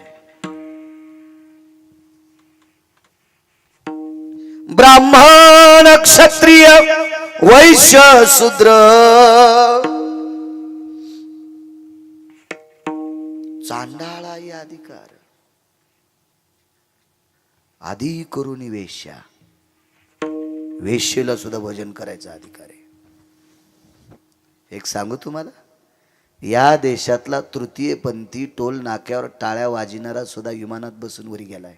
ब्राह्मण क्षत्रिय वैश्य शूद्र चांडाळाही अधिकार आधी करून वेश्या. वेश्येला सुद्धा भजन करायचा अधिकार आहे. एक सांगू तुम्हाला, या देशातला तृतीयपंथी टोल नाक्यावर टाळ्या वाजविणारा सुद्धा विमानात बसून वरी गेलाय.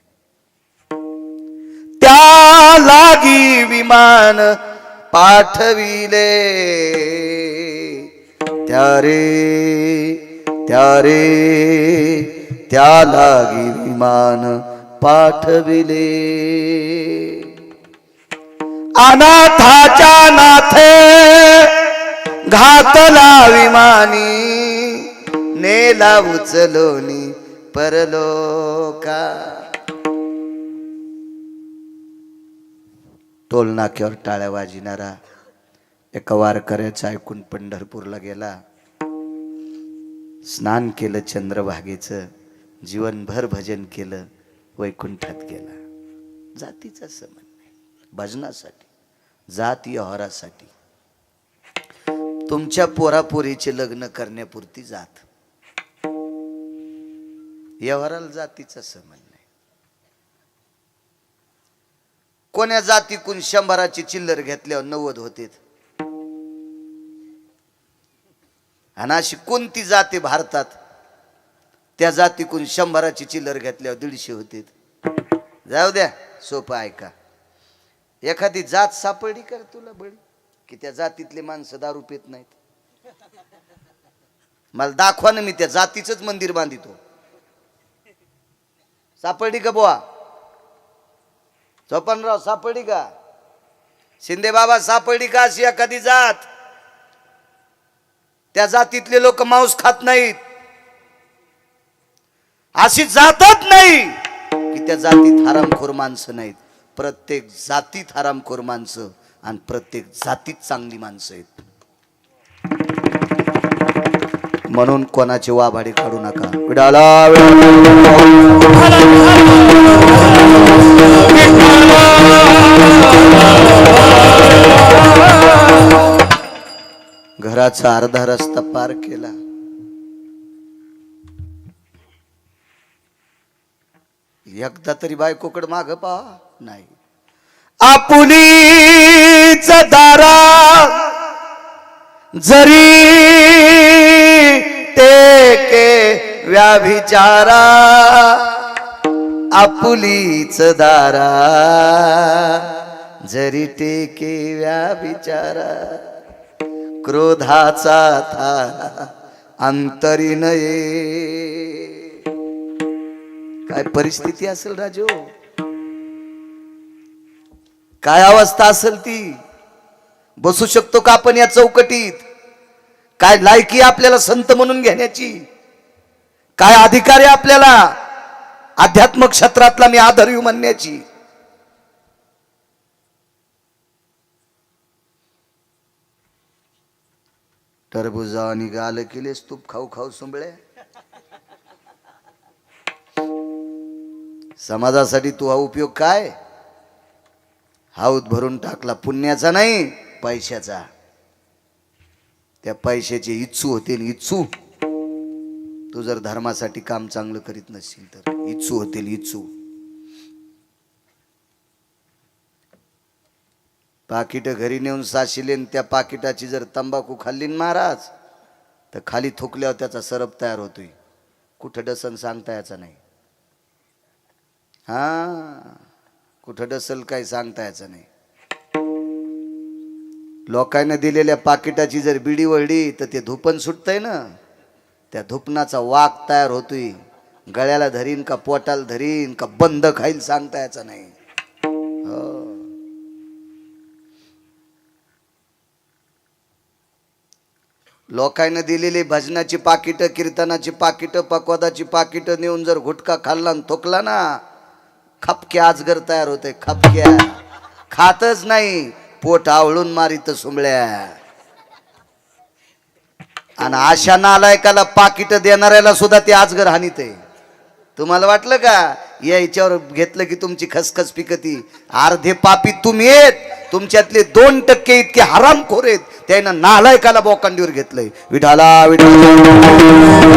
त्या लागी विमान पाठविले, त्या लागी विमान पाठविले. अनाथाच्या नाथे घातला विमानी, नेला उचलोनी परलोका. टोल नाक्यावर टाळ्या वाजविणारा एका वारकऱ्याचं ऐकून पंढरपूरला गेला. स्नान केलं चंद्रभागेचं, जीवनभर भजन केलं, वैकुंठात गेला. जातीचा संबंध नाही, भजनासाठी, जात व्यवहारासाठी. तुमच्या पोरापोरीचे लग्न करण्यापुरती जात, व्यवहाराला जातीचा संबंध नाही. कोण्या जातीकून 100ची चिल्लर घेतल्यावर 90 होते, आणि अशी कोणती जाती भारतात त्या जातीकून 100ची चिल्लर घेतल्यावर 150 होते. जाऊ द्या, सोपं ऐका. एखादी जात सापडली कर तुला बळी, की त्या जातीतले माणसं दारू पित नाहीत. मला दाखवा ना, मी त्या जातीचंच मंदिर बांधितो. सापडली का बुवा? चोपनराव सापडली का? शिंदे बाबा सापडली का अशी एखादी जात? त्या जातीतले लोक मांस खात नाहीत. अशी जातच नाही की त्या जातीत हरामखोर माणसं नाहीत. प्रत्येक जातीत हरामखोर माणसं आणि प्रत्येक जातीत चांगली माणसं आहेत. म्हणून कोणाचे वाभाडे काढू नका. विडाला घराचा अर्धा रस्ता पार केला. एकदा तरी बायकोकडे माग पहा नाही. आपुलीच दारा जरी टेके व्याभिचारा, आपुलीच दारा जरी टेके व्याभिचारा, क्रोधाचा थारा अंतरी नये. काय परिस्थिती असेल राजो, काय अवस्था असेल ती. बसू शकतो का आपण या चौकटीत? काय लायकी आपल्याला संत म्हणून घेण्याची? काय अधिकार आहे आपल्याला अध्यात्म क्षेत्रातला मी आदरयू म्हणण्याची? टरबुजा आणि गाल केलेस तूप खाऊ खाऊ सुंबळे. समाजासाठी तू हा उपयोग काय? हाऊत भरून टाकला, पुण्याचा नाही पैशाचा. त्या पैशाचे इच्छू होते, इच्छू. तू जर धर्मासाठी काम चांगलं करीत नसशील तर इच्छू होतील, इच्छू. पाकिट घरी नेऊन साशिले, त्या पाकिटाची जर तंबाखू खाल्ली महाराज तर खाली थुकल्यावर त्याचा सरप तयार होतोय. कुठं डसन सांगता याचा नाही. हा, कुठं डसल काय सांगता याचं नाही. लोकांना दिलेल्या पाकिटाची जर बिडी वळली तर ते धुपन सुटतंय ना, त्या धुपनाचा वाक तयार होतोय. गळ्याला धरीन का पोटाला धरीन का बंद खाईल सांगता याचं नाही. हो, लोकांना दिलेली भजनाची पाकिट, कीर्तनाची पाकिट, पकवादाची पाकिट नेऊन जर गुटखा खाल्ला आणि थोकला ना, खपक्या आजगर तयार होते. खपक्या खातच नाही, पोट आवळून मारित सुंबळ्या. आणि अशा नालायकाला पाकिट देणाऱ्याला सुद्धा ते आजगर हानीत आहे. तुम्हाला वाटलं का याच्यावर घेतलं की तुमची खसखस पिकती? अर्धे पापी तुम्ही आहेत, तुमच्यातले 2% इतके हरामखोर आहेत. त्यानं नालायकाला बोकांडीवर घेतलंय. विठाला विठाला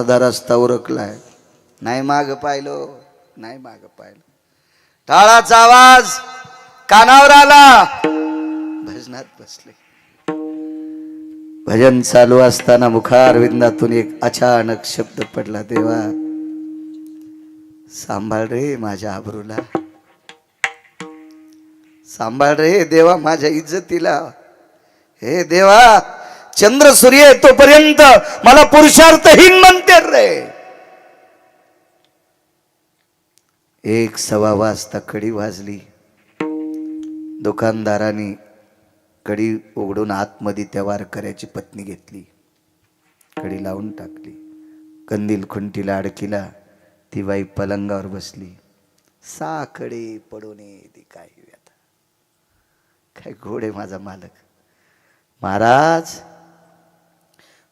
अर्धा रस्ता उरकलाय. नाही माग पाहिलो, नाही माग पाहिलं. टाळाचा आवाज कानावर आला. भजनात बसले. भजन चालू असताना मुखारविंदातून एक अचानक शब्द पडला, देवा सांभाळ रे माझ्या आबरूला, सांभाळ रे देवा माझ्या इज्जतीला. हे देवा, चंद्र सूर्य तोपर्यंत मला पुरुषार्थहीन म्हणते रे. 1:15 वाजता कडी वाजली. दुकानदाराने कडी उघडून आतमध्ये त्या वारकऱ्याची पत्नी घेतली, कडी लावून टाकली, कंदील खुंटीला अडकिला. ती बाई पलंगावर बसली. साकडे पडोने ती काय व्यथा, काय घोडे माझा मालक. महाराज,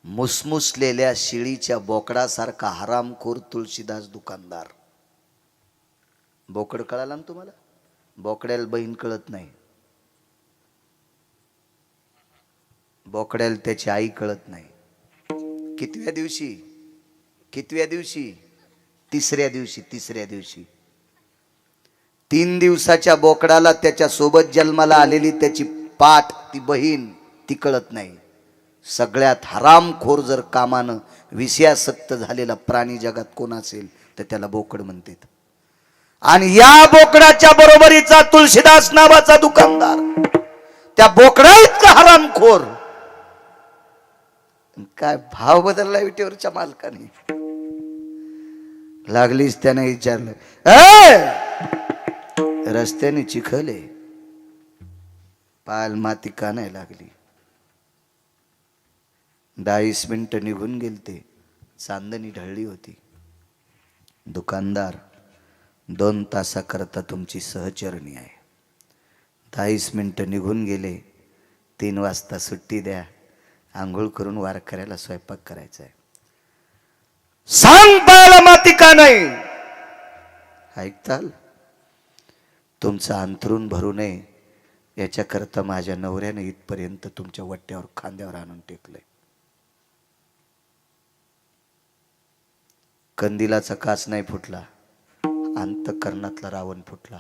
मुसमुसलेल्या शिळीच्या बोकडासारखा हरामखोर तुळशीदास दुकानदार. बोकड कळाला ना तुम्हाला? बोकड्याला बहीण कळत नाही, बोकड्याला त्याची आई कळत नाही. कितव्या दिवशी? कितव्या दिवशी? तिसऱ्या दिवशी. तिसऱ्या दिवशी 3 दिवसाच्या बोकडाला त्याच्या सोबत जन्माला आलेली त्याची पाठ, ती बहीण, ती कळत नाही. सगळ्यात हरामखोर जर कामानं विषयासक्त झालेला प्राणी जगात कोण असेल तर त्याला बोकड म्हणतात. आणि या बोकडाच्या बरोबरीचा तुळशीदास नावाचा दुकानदार, त्या बोकडा इतका हरामखोर. काय भाव बदलला विटेवरच्या मालकाने. लागलीच त्याने विचारलं, रस्त्याने चिखले पाल माती का नाही लागली? 10 मिनिटं निघून गेलते, चांदणी ढळली होती. दुकानदार, 2 तासाकरता तुमची सहचरणी आहे. 10 मिनिटं निघून गेले. 3 वाजता सुट्टी द्या, आंघोळ करून वारकऱ्याला स्वयंपाक करायचा आहे. सांग पायाला माती का नाही? ऐकताल? तुमचं अंथरूण भरू नये याच्याकरता माझ्या नवऱ्याने इथपर्यंत तुमच्या वट्ट्यावर खांद्यावर आणून टेकलंय. कंदिलाचा काच नाही फुटला, अंतःकरणातला रावण फुटला.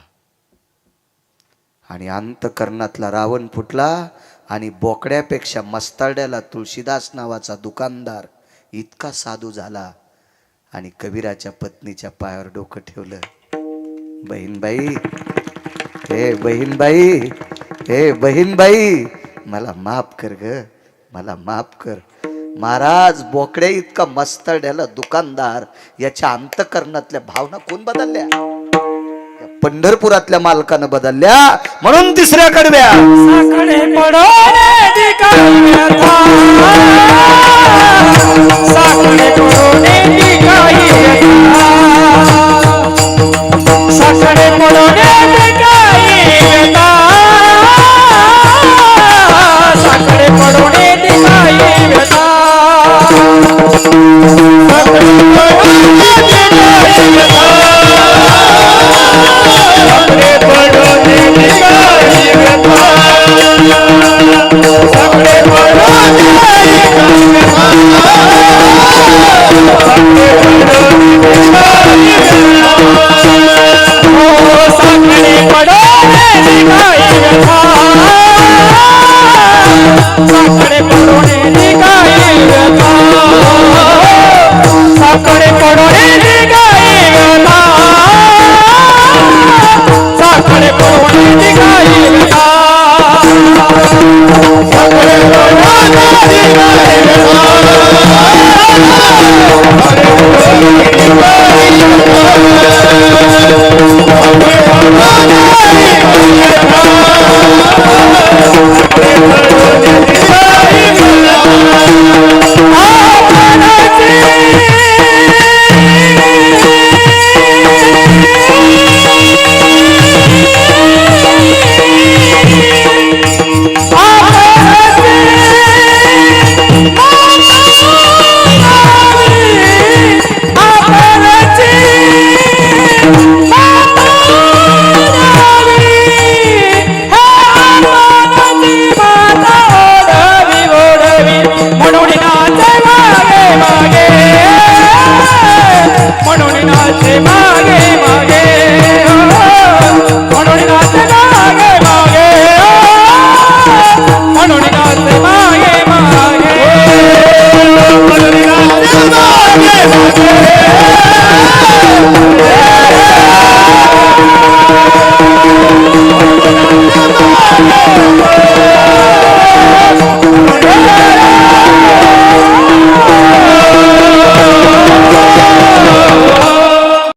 आणि अंतःकरणातला रावण फुटला आणि बोकड्यापेक्षा मस्ताड्याला तुळशीदास नावाचा दुकानदार इतका साधू झाला आणि कबीराच्या पत्नीच्या पायावर डोकं ठेवलं. बहीणबाई, हे बहीणबाई, हे बहीणबाई, मला माफ कर ग, मला माफ कर. महाराज, बोकड्या इतका मस्तड्याला दुकानदार, याच्या अंतःकरणातल्या भावना कोण बदलल्या? या पंढरपुरातल्या मालकानं बदलल्या. म्हणून तिसऱ्या कडव्या, साकडे पडोने दिखाई व्यथा, साकडे पडोने दिखाई व्यथा, साकडे पडोने दिखाई व्यथा, साकडे पडोने दिखाई व्यथा, साकडे पडोने दिखाई व्यथा, साकडे पडोने दिखाई व्यथा, साकडे पडोने दिखाई व्यथा, साकडे पडोने दिखाई व्यथा, ओ साकडे पडोने दिखाई व्यथा, साकडे पडोने दिखाई व्यथा, साकडे पडोने दिखाई व्यथा, साकडे पडोने दिखाई व्यथा, साकडे पडोने दिखाई व्यथा,